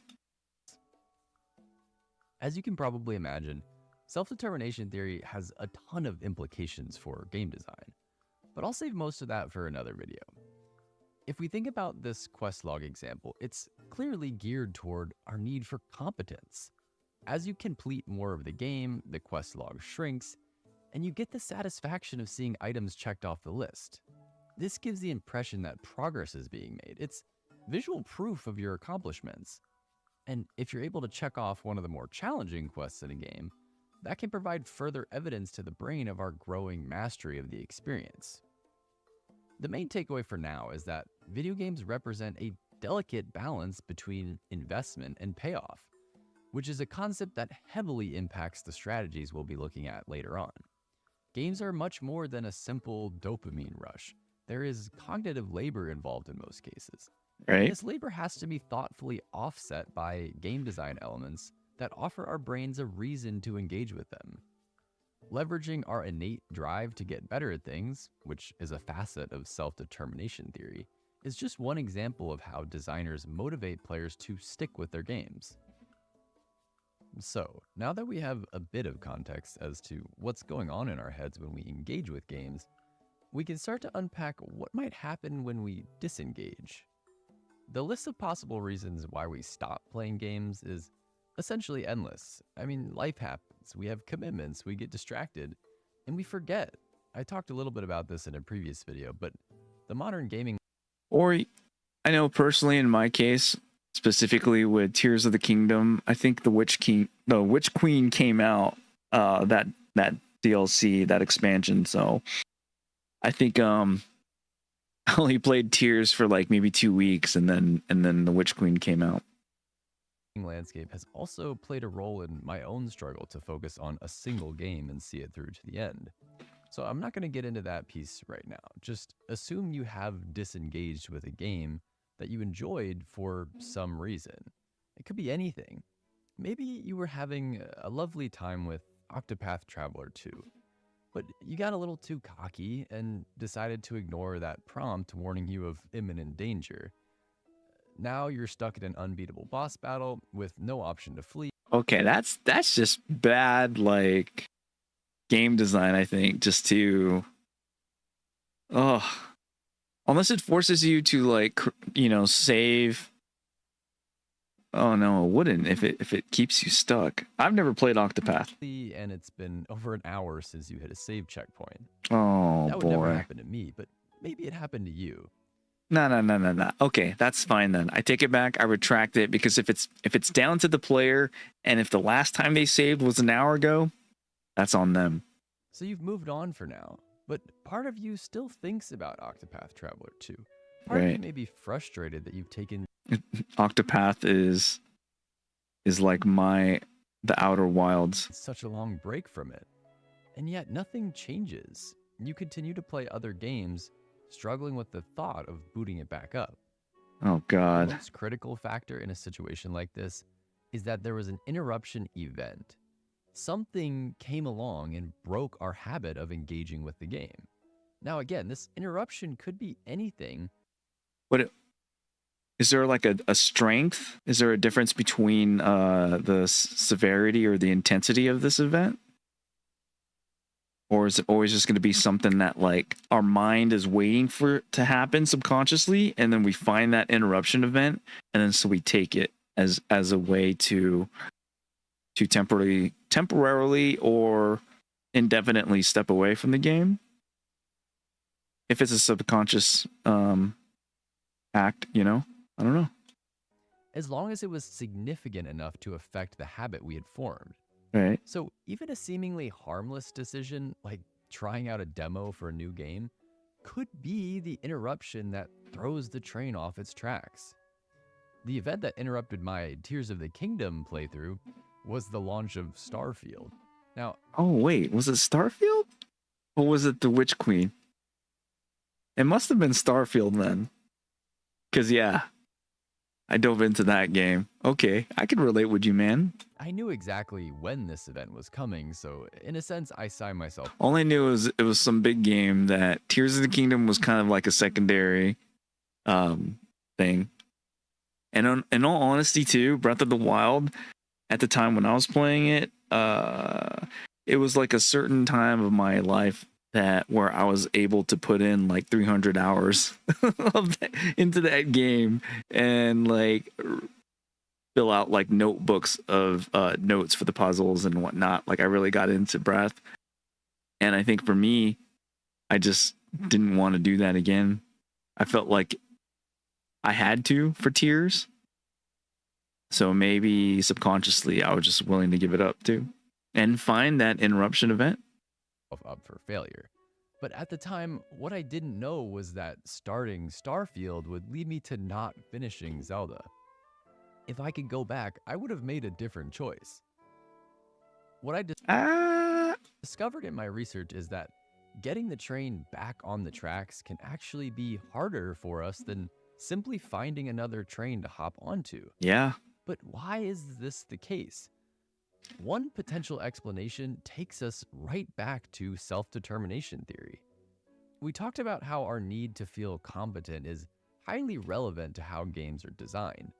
As you can probably imagine, self-determination theory has a ton of implications for game design, but I'll save most of that for another video. If we think about this quest log example, it's clearly geared toward our need for competence. As you complete more of the game, the quest log shrinks, and you get the satisfaction of seeing items checked off the list. This gives the impression that progress is being made. It's visual proof of your accomplishments. And if you're able to check off one of the more challenging quests in a game, that can provide further evidence to the brain of our growing mastery of the experience. The main takeaway for now is that video games represent a delicate balance between investment and payoff, which is a concept that heavily impacts the strategies we'll be looking at later on. Games are much more than a simple dopamine rush. There is cognitive labor involved in most cases. Right. This labor has to be thoughtfully offset by game design elements that offer our brains a reason to engage with them. Leveraging our innate drive to get better at things, which is a facet of self-determination theory, is just one example of how designers motivate players to stick with their games. So, now that we have a bit of context as to what's going on in our heads when we engage with games, we can start to unpack what might happen when we disengage. The list of possible reasons why we stop playing games is essentially endless. I mean, life happens, we have commitments, we get distracted, and we forget. I talked a little bit about this in a previous video, but the modern gaming... Or, I know personally in my case, specifically with Tears of the Kingdom, I think the Witch Queen came out, that DLC, that expansion, so I think I only played Tears for like maybe 2 weeks, and then the Witch Queen came out. Landscape has also played a role in my own struggle to focus on a single game and see it through to the end. So I'm not going to get into that piece right now. Just assume you have disengaged with a game that you enjoyed for some reason. It could be anything. Maybe you were having a lovely time with Octopath Traveler 2, but you got a little too cocky and decided to ignore that prompt warning you of imminent danger. Now you're stuck in an unbeatable boss battle with no option to flee. Okay, that's just bad, like, game design, I think, just to... Unless it forces you to, like, save... Oh, no, it wouldn't if it keeps you stuck. I've never played Octopath. And it's been over an hour since you hit a save checkpoint. Oh, that would never happen to me, but maybe it happened to you. No. Okay, that's fine then. I take it back. I retract it, because if it's down to the player, and if the last time they saved was an hour ago, that's on them. So you've moved on for now, but part of you still thinks about Octopath Traveler 2. Part of you may be frustrated that you've taken... Octopath is like the Outer Wilds. Such a long break from it. And yet nothing changes. You continue to play other games, struggling with the thought of booting it back up. Oh, God. The most critical factor in a situation like this is that there was an interruption event. Something came along and broke our habit of engaging with the game. Now, again, this interruption could be anything. Is there like a strength? Is there a difference between the severity or the intensity of this event? Or is it always just going to be something that, like, our mind is waiting for it to happen subconsciously, and then we find that interruption event, and then so we take it as a way to temporarily or indefinitely step away from the game? If it's a subconscious act, I don't know. As long as it was significant enough to affect the habit we had formed. Right. So even a seemingly harmless decision, like trying out a demo for a new game, could be the interruption that throws the train off its tracks. The event that interrupted my Tears of the Kingdom playthrough was the launch of Starfield. Now, oh wait, was it Starfield? Or was it the Witch Queen? It must have been Starfield then. 'Cause yeah, I dove into that game. Okay, I can relate with you, man. I knew exactly when this event was coming, so in a sense, I signed myself. All I knew was it was some big game that Tears of the Kingdom was kind of like a secondary thing. And in all honesty, too, Breath of the Wild, at the time when I was playing it, it was like a certain time of my life where I was able to put in like 300 hours into that game and like fill out like notebooks of notes for the puzzles and whatnot. Like I really got into Breath, and I think for me, I just didn't want to do that again. I felt like I had to for Tears, so maybe subconsciously I was just willing to give it up too and find that interruption event. Up for failure. But at the time, what I didn't know was that starting Starfield would lead me to not finishing Zelda. If I could go back, I would have made a different choice. What I discovered in my research is that getting the train back on the tracks can actually be harder for us than simply finding another train to hop onto. Yeah. But why is this the case? One potential explanation takes us right back to self-determination theory. We talked about how our need to feel competent is highly relevant to how games are designed.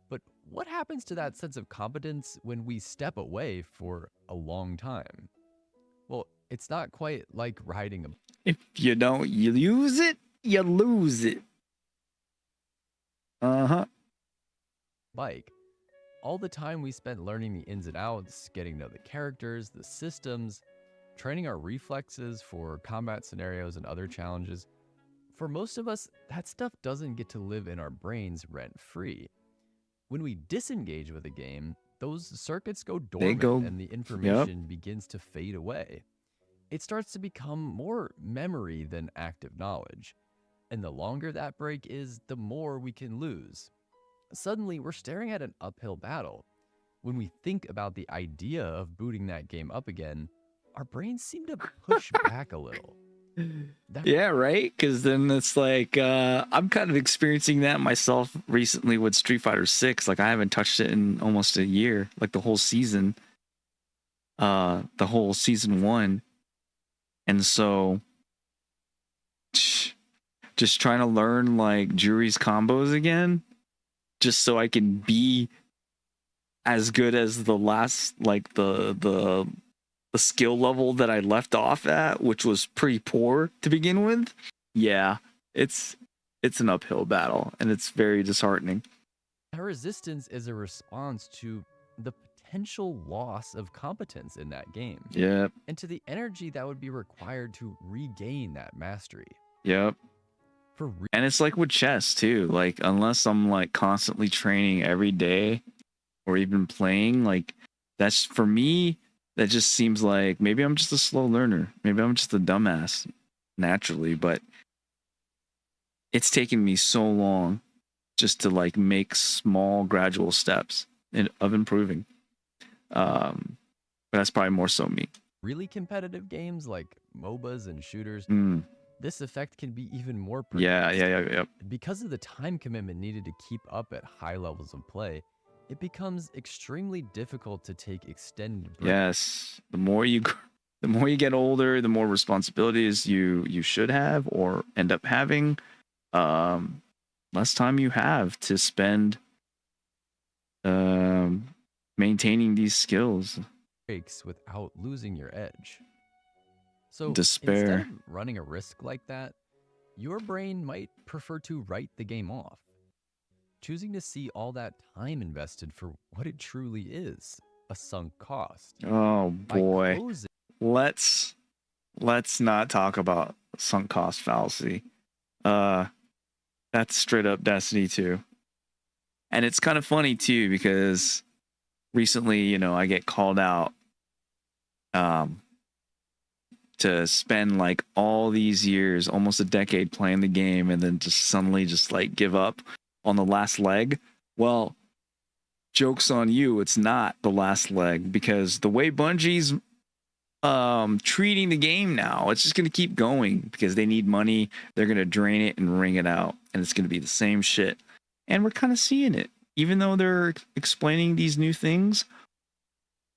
But what happens to that sense of competence when we step away for a long time? Well, it's not quite like riding a If you don't use it, you lose it. bike. All the time we spent learning the ins and outs, getting to know the characters, the systems, training our reflexes for combat scenarios and other challenges. For most of us, that stuff doesn't get to live in our brains rent-free. When we disengage with a game, those circuits go dormant and the information begins to fade away. It starts to become more memory than active knowledge. And the longer that break is, the more we can lose. Suddenly, we're staring at an uphill battle. When we think about the idea of booting that game up again, our brains seem to push back a little. Yeah, right? Because then it's like, I'm kind of experiencing that myself recently with Street Fighter 6. Like, I haven't touched it in almost a year, like the whole season. The whole season 1. And so, just trying to learn, like, Juri's combos again, just so I can be as good as the last, like, the skill level that I left off at, which was pretty poor to begin with. Yeah, it's an uphill battle, and it's very disheartening. Our resistance is a response to the potential loss of competence in that game. Yep. And to the energy that would be required to regain that mastery. Yep. And it's like with chess too. Like, unless I'm like constantly training every day or even playing, like, that's for me, that just seems like maybe I'm just a slow learner. Maybe I'm just a dumbass naturally, but it's taken me so long just to like make small gradual steps of improving. But that's probably more so me. Really competitive games like MOBAs and shooters, this effect can be even more pronounced. Yeah. Because of the time commitment needed to keep up at high levels of play, it becomes extremely difficult to take extended breaks. Yes, the more you get older, the more responsibilities you should have or end up having, less time you have to spend maintaining these skills. Breaks without losing your edge. So despair. Instead of running a risk like that, your brain might prefer to write the game off, choosing to see all that time invested for what it truly is, a sunk cost. Oh boy. Let's not talk about sunk cost fallacy. That's straight up Destiny 2. And it's kind of funny too, because recently, I get called out to spend like all these years, almost a decade playing the game, and then just suddenly just like give up on the last leg. Well, joke's on you, it's not the last leg, because the way Bungie's treating the game now, it's just going to keep going because they need money. They're going to drain it and wring it out, and it's going to be the same shit. And we're kind of seeing it. Even though they're explaining these new things,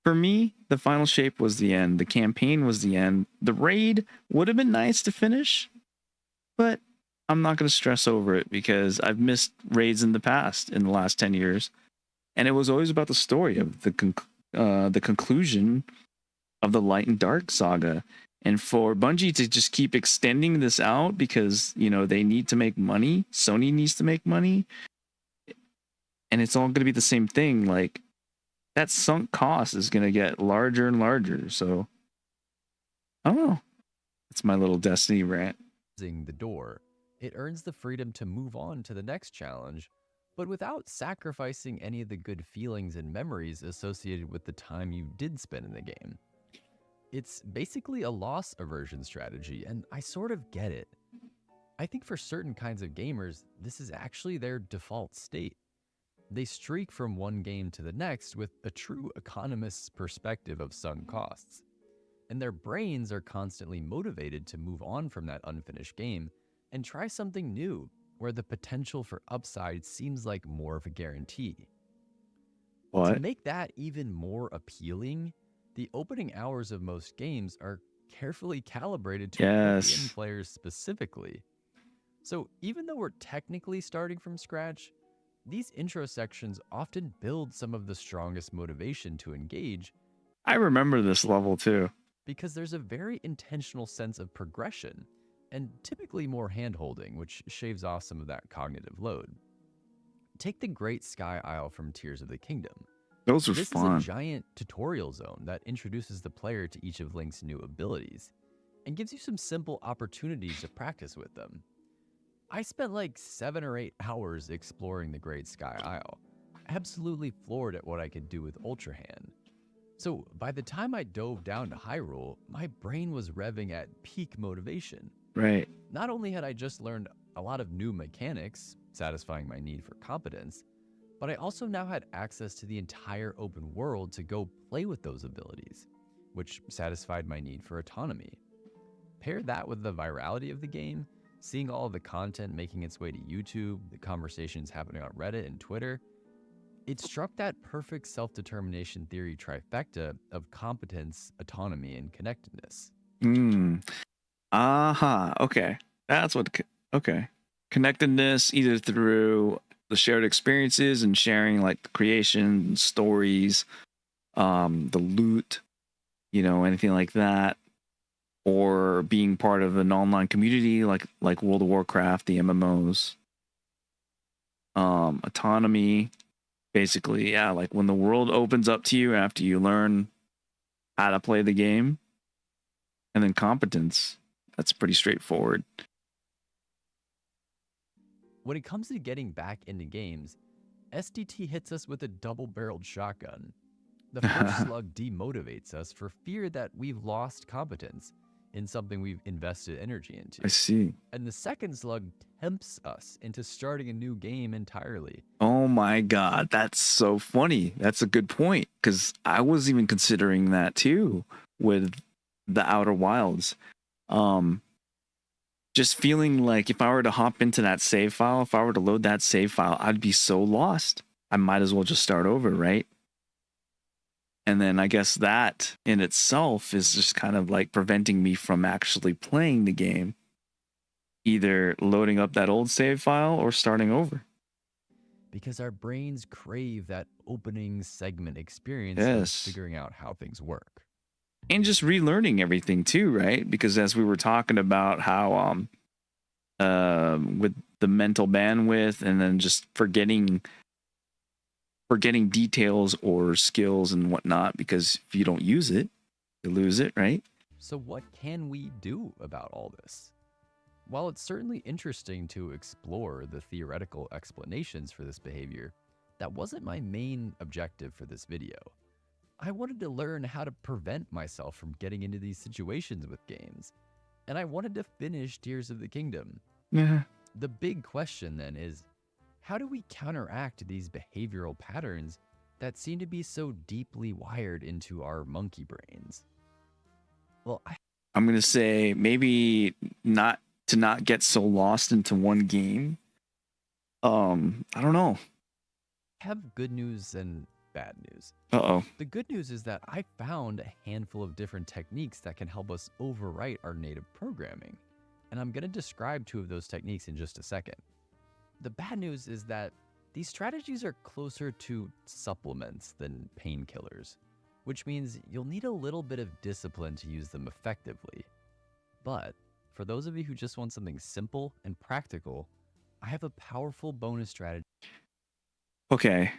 For me, the final shape was the end. The campaign was the end. The raid would have been nice to finish, but I'm not going to stress over it because I've missed raids in the past in the last 10 years. And it was always about the story of the conclusion of the Light and Dark saga. And for Bungie to just keep extending this out because, you know, they need to make money, Sony needs to make money, and it's all going to be the same thing, like, that sunk cost is going to get larger and larger. So, I don't know. It's my little Destiny rant. The door, it earns the freedom to move on to the next challenge, but without sacrificing any of the good feelings and memories associated with the time you did spend in the game. It's basically a loss aversion strategy, and I sort of get it. I think for certain kinds of gamers, this is actually their default state. They streak from one game to the next with a true economist's perspective of sunk costs. And their brains are constantly motivated to move on from that unfinished game and try something new, where the potential for upside seems like more of a guarantee. What? To make that even more appealing, the opening hours of most games are carefully calibrated to hook in players specifically. So even though we're technically starting from scratch, these intro sections often build some of the strongest motivation to engage. I remember this level too. Because there's a very intentional sense of progression, and typically more hand-holding, which shaves off some of that cognitive load. Take the Great Sky Isle from Tears of the Kingdom. Those were This fun. is a giant tutorial zone that introduces the player to each of Link's new abilities, and gives you some simple opportunities to practice with them. I spent like 7 or 8 hours exploring the Great Sky Isle, absolutely floored at what I could do with Ultra Hand. So by the time I dove down to Hyrule, my brain was revving at peak motivation. Right. Not only had I just learned a lot of new mechanics, satisfying my need for competence, but I also now had access to the entire open world to go play with those abilities, which satisfied my need for autonomy. Pair that with the virality of the game, seeing all of the content making its way to YouTube, the conversations happening on Reddit and Twitter, it struck that perfect self-determination theory trifecta of competence, autonomy, and connectedness. Okay. That's what... Okay. Connectedness, either through the shared experiences and sharing, like, the creation, stories, the loot, you know, anything like that, or being part of an online community like World of Warcraft, the MMOs. Autonomy, basically, yeah, like when the world opens up to you after you learn how to play the game. And then competence, that's pretty straightforward. When it comes to getting back into games, SDT hits us with a double-barreled shotgun. The first slug demotivates us for fear that we've lost competence in something we've invested energy into. I see. And the second slug tempts us into starting a new game entirely. Oh my God, that's so funny. That's a good point, because I was even considering that too with the Outer Wilds. Just feeling like if I were to hop into that save file, if I were to load that save file, I'd be so lost. I might as well just start over, right? And then I guess that in itself is just kind of like preventing me from actually playing the game, either loading up that old save file or starting over. Because our brains crave that opening segment experience of figuring out how things work. And just relearning everything too, right? Because as we were talking about how with the mental bandwidth and then just forgetting details or skills and whatnot, because if you don't use it, you lose it, right? So what can we do about all this? While it's certainly interesting to explore the theoretical explanations for this behavior, that wasn't my main objective for this video. I wanted to learn how to prevent myself from getting into these situations with games, and I wanted to finish Tears of the Kingdom. Yeah. The big question then is, how do we counteract these behavioral patterns that seem to be so deeply wired into our monkey brains? Well, I'm going to say maybe not get so lost into one game. I don't know. I have good news and bad news. Uh-oh. The good news is that I found a handful of different techniques that can help us overwrite our native programming. And I'm going to describe 2 of those techniques in just a second. The bad news is that these strategies are closer to supplements than painkillers, which means you'll need a little bit of discipline to use them effectively. But for those of you who just want something simple and practical, I have a powerful bonus strategy. Okay.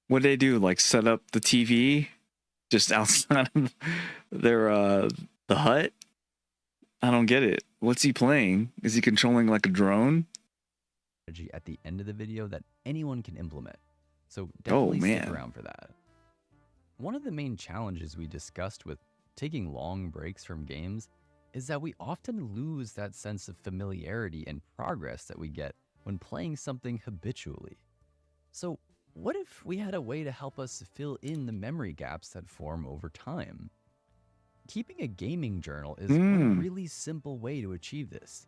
What do they do? Like set up the TV just outside of their the hut? I don't get it. What's he playing? Is he controlling like a drone? At the end of the video that anyone can implement. So definitely stick around for that. One of the main challenges we discussed with taking long breaks from games is that we often lose that sense of familiarity and progress that we get when playing something habitually. So what if we had a way to help us fill in the memory gaps that form over time? Keeping a gaming journal is one really simple way to achieve this.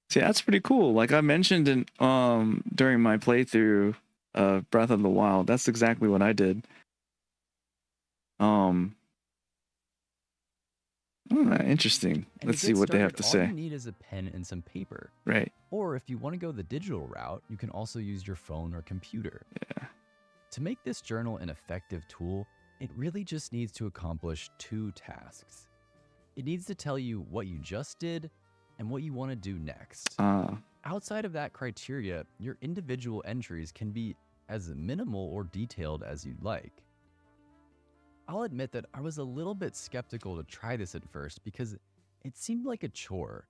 See, that's pretty cool. Like I mentioned in during my playthrough of Breath of the Wild, that's exactly what I did. Interesting. Let's see what they have to all say. you need is a pen and some paper. Right. Or if you want to go the digital route, you can also use your phone or computer. Yeah. To make this journal an effective tool, it really just needs to accomplish 2 tasks. It needs to tell you what you just did and what you want to do next. Outside of that criteria, your individual entries can be as minimal or detailed as you'd like. I'll admit that I was a little bit skeptical to try this at first because it seemed like a chore.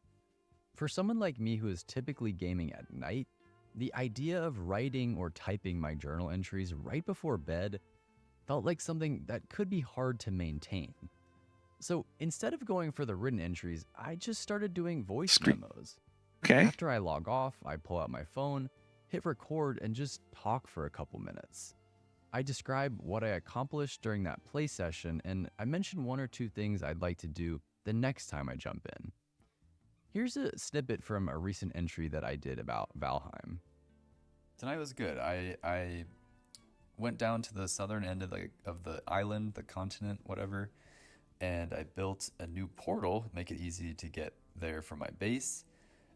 For someone like me who is typically gaming at night, the idea of writing or typing my journal entries right before bed felt like something that could be hard to maintain. So instead of going for the written entries, I just started doing voice memos. Okay. After I log off, I pull out my phone, hit record, and just talk for a couple minutes. I describe what I accomplished during that play session, and I mention 1 or 2 things I'd like to do the next time I jump in. Here's a snippet from a recent entry that I did about Valheim. Tonight was good. I went down to the southern end of the island, the continent, whatever, and I built a new portal, make it easy to get there from my base.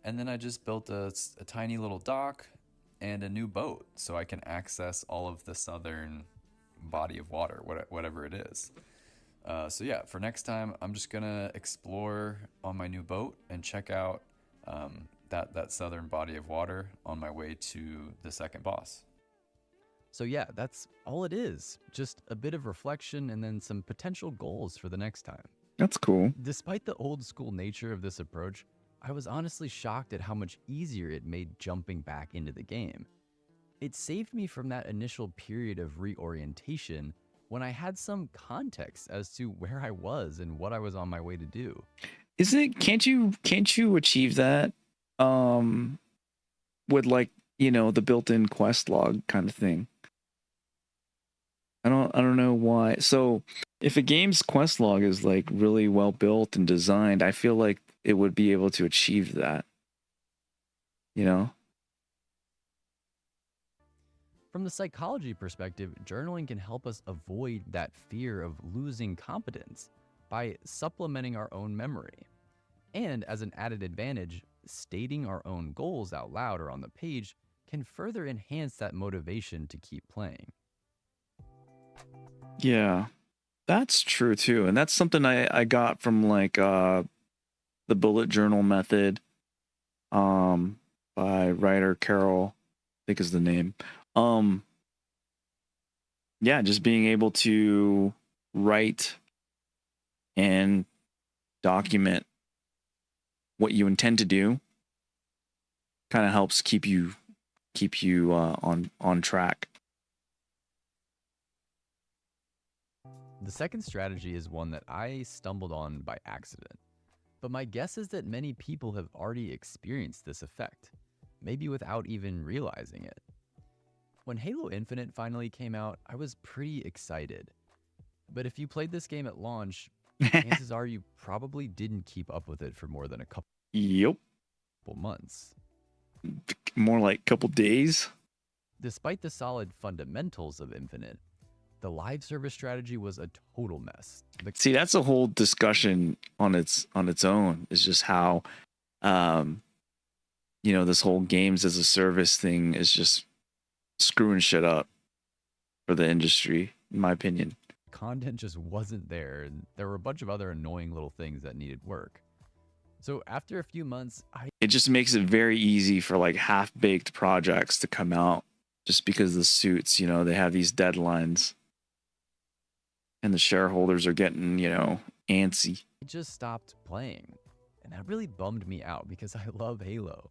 And then I just built a tiny little dock and a new boat so I can access all of the southern body of water, whatever it is. So yeah, for next time, I'm just gonna explore on my new boat and check out that southern body of water on my way to the second boss. So yeah, that's all it is. Just a bit of reflection and then some potential goals for the next time. That's cool. Despite the old school nature of this approach, I was honestly shocked at how much easier it made jumping back into the game. It saved me from that initial period of reorientation when I had some context as to where I was and what I was on my way to do. Can't you achieve that with like, the built-in quest log kind of thing? I don't know why. So if a game's quest log is like really well built and designed, I feel like it would be able to achieve that. From the psychology perspective, journaling can help us avoid that fear of losing competence by supplementing our own memory. And as an added advantage, stating our own goals out loud or on the page can further enhance that motivation to keep playing. Yeah, that's true too. And that's something I got from like the bullet journal method by writer Carol, I think is the name. Yeah, just being able to write and document what you intend to do kind of helps keep you on track. The second strategy is one that I stumbled on by accident, but my guess is that many people have already experienced this effect, maybe without even realizing it. When Halo Infinite finally came out, I was pretty excited. But if you played this game at launch, chances are you probably didn't keep up with it for more than a couple months. More like a couple days. Despite the solid fundamentals of Infinite, the live service strategy was a total mess. See, that's a whole discussion on its own. It's just how, this whole games as a service thing is just screwing shit up for the industry, in my opinion. Content just wasn't there, and there were a bunch of other annoying little things that needed work. So after a few months, it just makes it very easy for like half-baked projects to come out just because the suits, they have these deadlines. And the shareholders are getting, antsy. I just stopped playing. And that really bummed me out because I love Halo.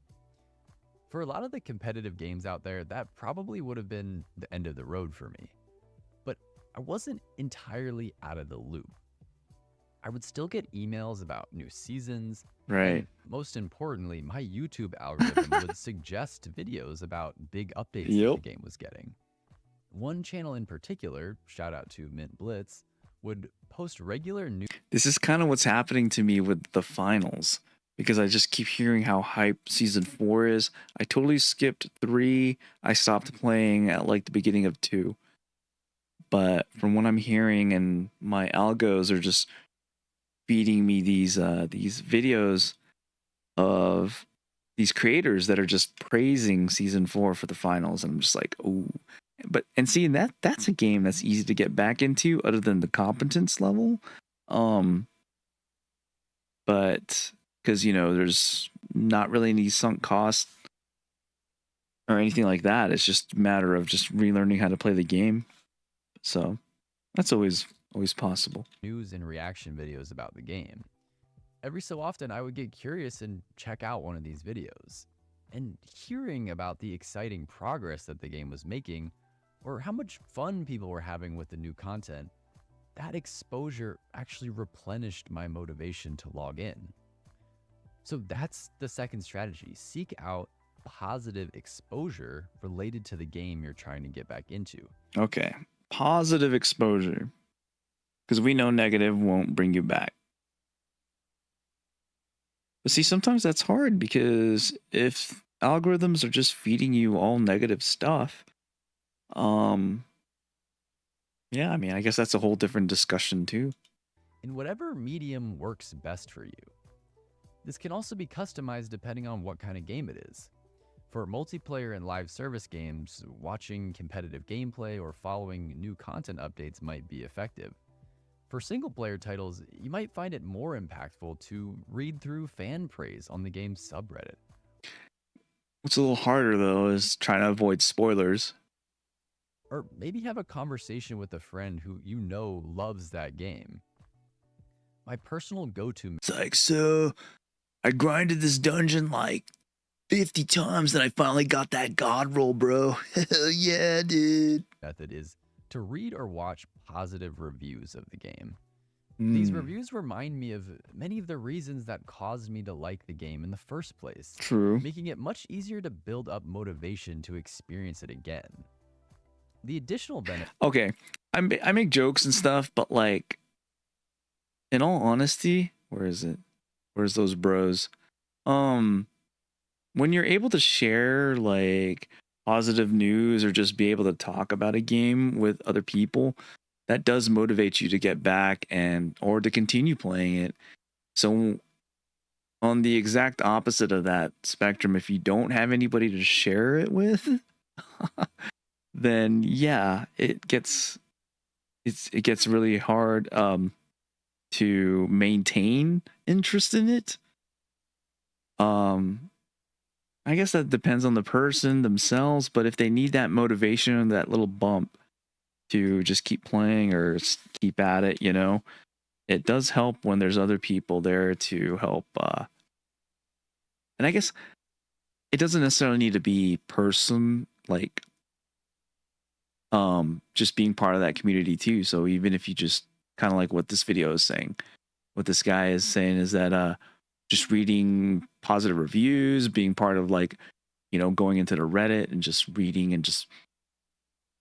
For a lot of the competitive games out there, that probably would have been the end of the road for me. But I wasn't entirely out of the loop. I would still get emails about new seasons. Right. And most importantly, my YouTube algorithm would suggest videos about big updates that the game was getting. One channel in particular, shout out to Mint Blitz, would post regular news. This is kind of what's happening to me with the finals, because I just keep hearing how hype season 4 is. I totally skipped 3. I stopped playing at like the beginning of 2. But from what I'm hearing, and my algos are just feeding me these videos of these creators that are just praising season 4 for the finals, and I'm just like, oh. And seeing that's a game that's easy to get back into, other than the competence level. But because there's not really any sunk cost or anything like that. It's just a matter of just relearning how to play the game. So that's always possible. News and reaction videos about the game. Every so often, I would get curious and check out one of these videos. And hearing about the exciting progress that the game was making, or how much fun people were having with the new content, that exposure actually replenished my motivation to log in. So that's the second strategy. Seek out positive exposure related to the game you're trying to get back into. Okay, positive exposure. Because we know negative won't bring you back. But see, sometimes that's hard, because if algorithms are just feeding you all negative stuff, yeah, I mean, I guess that's a whole different discussion too. In whatever medium works best for you. This can also be customized depending on what kind of game it is. For multiplayer and live service games, watching competitive gameplay or following new content updates might be effective. For single-player titles, you might find it more impactful to read through fan praise on the game's subreddit. What's a little harder, though, is trying to avoid spoilers. Or maybe have a conversation with a friend who you know loves that game. My personal go-to... It's like, so I grinded this dungeon like 50 times and I finally got that god roll, bro. Hell yeah, dude. Method is to read or watch positive reviews of the game. These reviews remind me of many of the reasons that caused me to like the game in the first place. True. Making it much easier to build up motivation to experience it again. The additional benefit... Okay, I make jokes and stuff, but like, in all honesty, where is it? Where's those bros? When you're able to share like positive news or just be able to talk about a game with other people, that does motivate you to get back or to continue playing it. So on the exact opposite of that spectrum, if you don't have anybody to share it with, then yeah, it gets really hard to maintain interest in it. I guess that depends on the person themselves, but if they need that motivation, that little bump to just keep playing or keep at it, it does help when there's other people there to help. And I guess it doesn't necessarily need to be just being part of that community too. So even if you just kind of like what this video is saying, what this guy is saying is that just reading positive reviews, being part of going into the Reddit and just reading and just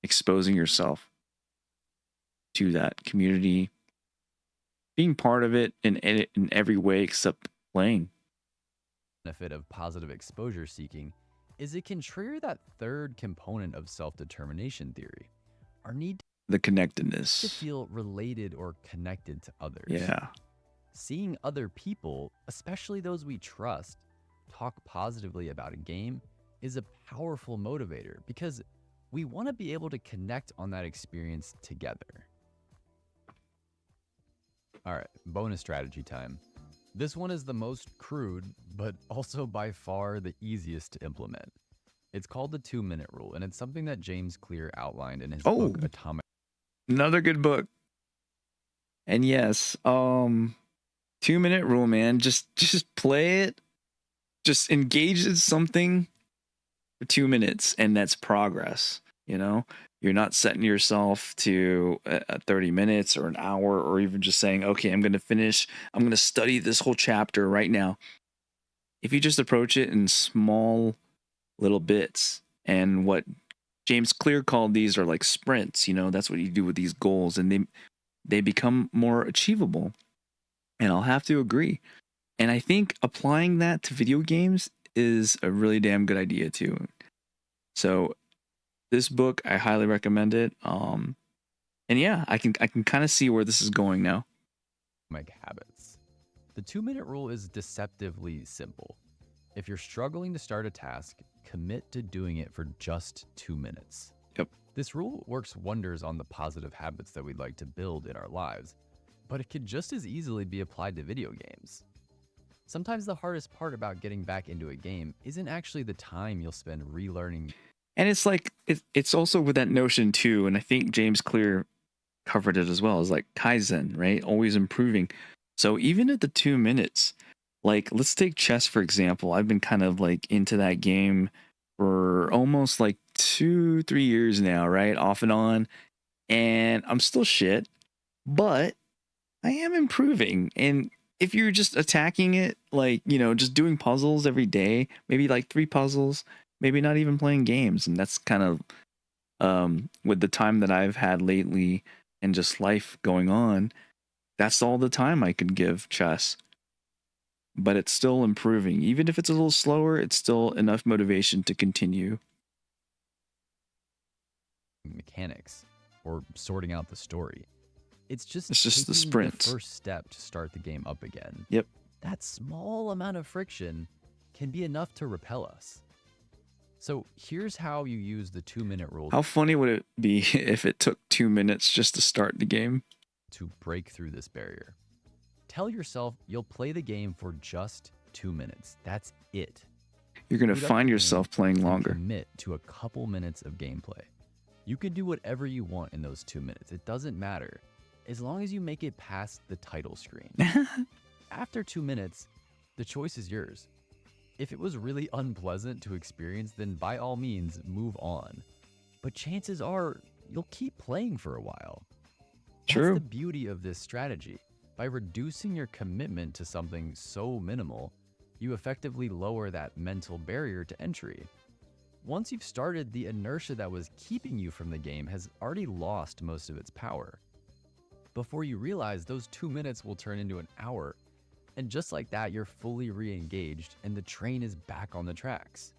exposing yourself to that community, being part of it in every way except playing. Benefit of positive exposure seeking is it can trigger that third component of self-determination theory, our need The to connectedness. feel related or connected to others. Yeah. Seeing other people, especially those we trust, talk positively about a game is a powerful motivator because we want to be able to connect on that experience together. All right, bonus strategy time. This one is the most crude, but also by far the easiest to implement. It's called the 2-minute rule, and it's something that James Clear outlined in his book Atomic. Another good book. And yes, 2-minute rule, man. Just play it. Just engage in something for 2 minutes, and that's progress. You know, you're not setting yourself to 30 minutes or an hour, or even just saying, okay, I'm going to study this whole chapter right now. If you just approach it in small little bits, and what James Clear called these are like sprints, you know, that's what you do with these goals, and they become more achievable. And I'll have to agree. And I think applying that to video games is a really damn good idea too. So this book, I highly recommend it. And yeah, I can kind of see where this is going now. Habits. The 2-minute rule is deceptively simple. If you're struggling to start a task, commit to doing it for just 2 minutes. Yep. This rule works wonders on the positive habits that we'd like to build in our lives, but it could just as easily be applied to video games. Sometimes the hardest part about getting back into a game isn't actually the time you'll spend relearning. And it's like, it's also with that notion too, and I think James Clear covered it as well, is like Kaizen, right? Always improving. So even at the 2 minutes, like let's take chess for example. I've been kind of like into that game for almost like 2-3 years now, right? Off and on. And I'm still shit, but I am improving. And if you're just attacking it, like, you know, just doing puzzles every day, maybe like 3 puzzles, maybe not even playing games. And that's kind of, with the time that I've had lately and just life going on, that's all the time I could give chess. But it's still improving. Even if it's a little slower, it's still enough motivation to continue. Mechanics or sorting out the story. It's just the sprint. The first step to start the game up again. Yep. That small amount of friction can be enough to repel us. So here's how you use the 2-minute rule. How funny would it be if it took 2 minutes just to start the game? To break through this barrier. Tell yourself you'll play the game for just 2 minutes. That's it. You're going to Boot up find the yourself game playing and longer. Commit to a couple minutes of gameplay. You can do whatever you want in those 2 minutes. It doesn't matter, as long as you make it past the title screen. After 2 minutes, the choice is yours. If it was really unpleasant to experience, then by all means, move on. But chances are, you'll keep playing for a while. True. That's the beauty of this strategy. By reducing your commitment to something so minimal, you effectively lower that mental barrier to entry. Once you've started, the inertia that was keeping you from the game has already lost most of its power. Before you realize, those 2 minutes will turn into an hour, and just like that, you're fully re-engaged and the train is back on the tracks.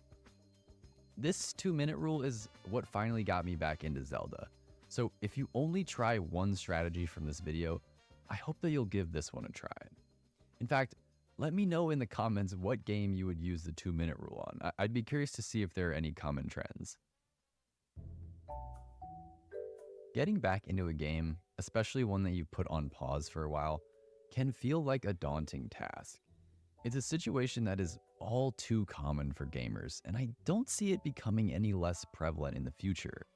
This 2-minute rule is what finally got me back into Zelda. So if you only try one strategy from this video, I hope that you'll give this one a try. In fact, let me know in the comments what game you would use the 2-minute rule on. I'd be curious to see if there are any common trends. Getting back into a game, especially one that you put on pause for a while, can feel like a daunting task. It's a situation that is all too common for gamers, and I don't see it becoming any less prevalent in the future.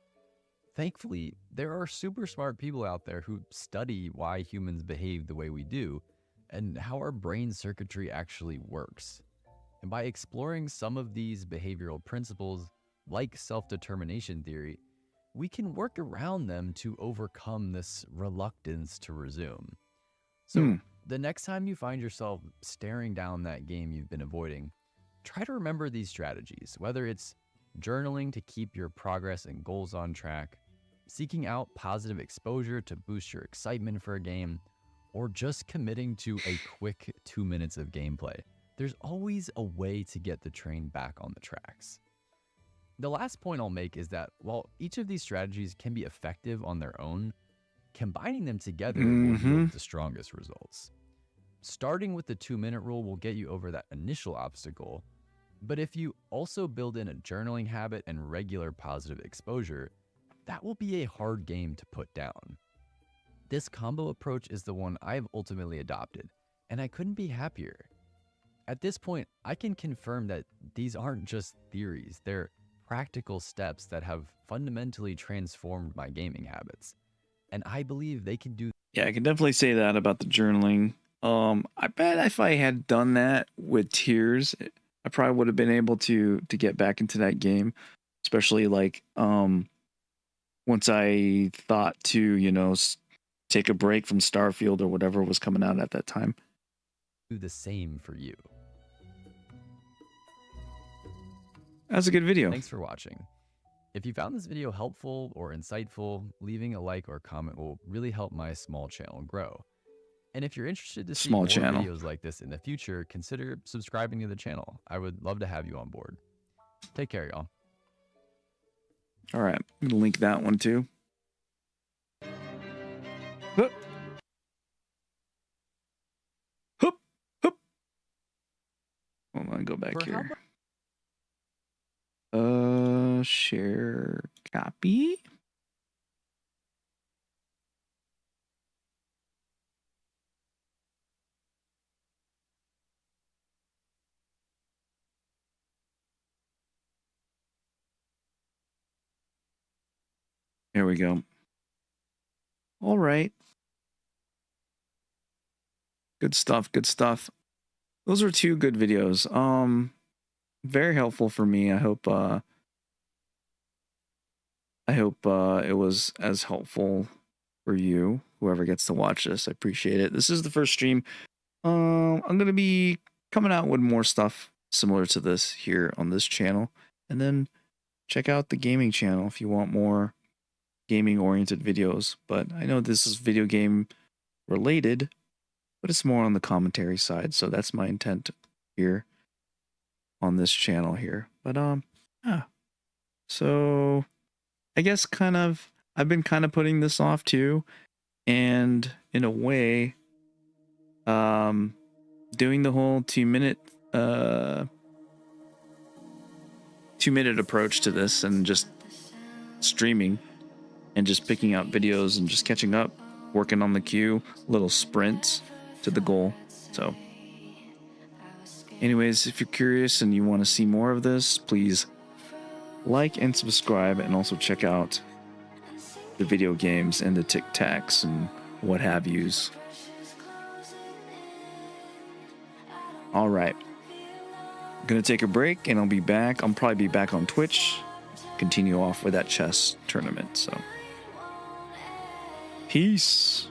Thankfully, there are super smart people out there who study why humans behave the way we do and how our brain circuitry actually works. And by exploring some of these behavioral principles, like self-determination theory, we can work around them to overcome this reluctance to resume. So the next time you find yourself staring down that game you've been avoiding, try to remember these strategies, whether it's journaling to keep your progress and goals on track, seeking out positive exposure to boost your excitement for a game, or just committing to a quick 2 minutes of gameplay. There's always a way to get the train back on the tracks. The last point I'll make is that while each of these strategies can be effective on their own, combining them together will yield the strongest results. Starting with the 2-minute rule will get you over that initial obstacle, but if you also build in a journaling habit and regular positive exposure, that will be a hard game to put down. This combo approach is the one I've ultimately adopted, and I couldn't be happier. At this point, I can confirm that these aren't just theories, they're practical steps that have fundamentally transformed my gaming habits. And I believe they can do. Yeah, I can definitely say that about the journaling. I bet if I had done that with Tears, I probably would have been able to get back into that game, especially like once I thought to, you know, take a break from Starfield or whatever was coming out at that time. Do the same for you. That's a good video. Thanks for watching. If you found this video helpful or insightful, leaving a like or comment will really help my small channel grow. And if you're interested to see more videos like this in the future, consider subscribing to the channel. I would love to have you on board. Take care, y'all. All right, I'm gonna link that one too. Hup. Hup. Hup. Hold on, go back here. Share copy. There we go. All right. Good stuff. Good stuff. Those are 2 good videos. Very helpful for me. I hope it was as helpful for you, whoever gets to watch this. I appreciate it. This is the first stream. I'm going to be coming out with more stuff similar to this here on this channel. And then check out the gaming channel if you want more gaming oriented videos. But I know this is video game related, but it's more on the commentary side. So that's my intent here on this channel here. But yeah. So I guess I've been kind of putting this off too, and in a way doing the whole 2-minute approach to this and just streaming and just picking out videos and just catching up, working on the queue, little sprints to the goal. So anyways, if you're curious and you want to see more of this, please like and subscribe, and also check out the video games and the Tic Tacs and what have yous. All right. I'm going to take a break and I'll be back. I'll probably be back on Twitch. Continue off with that chess tournament. So, peace.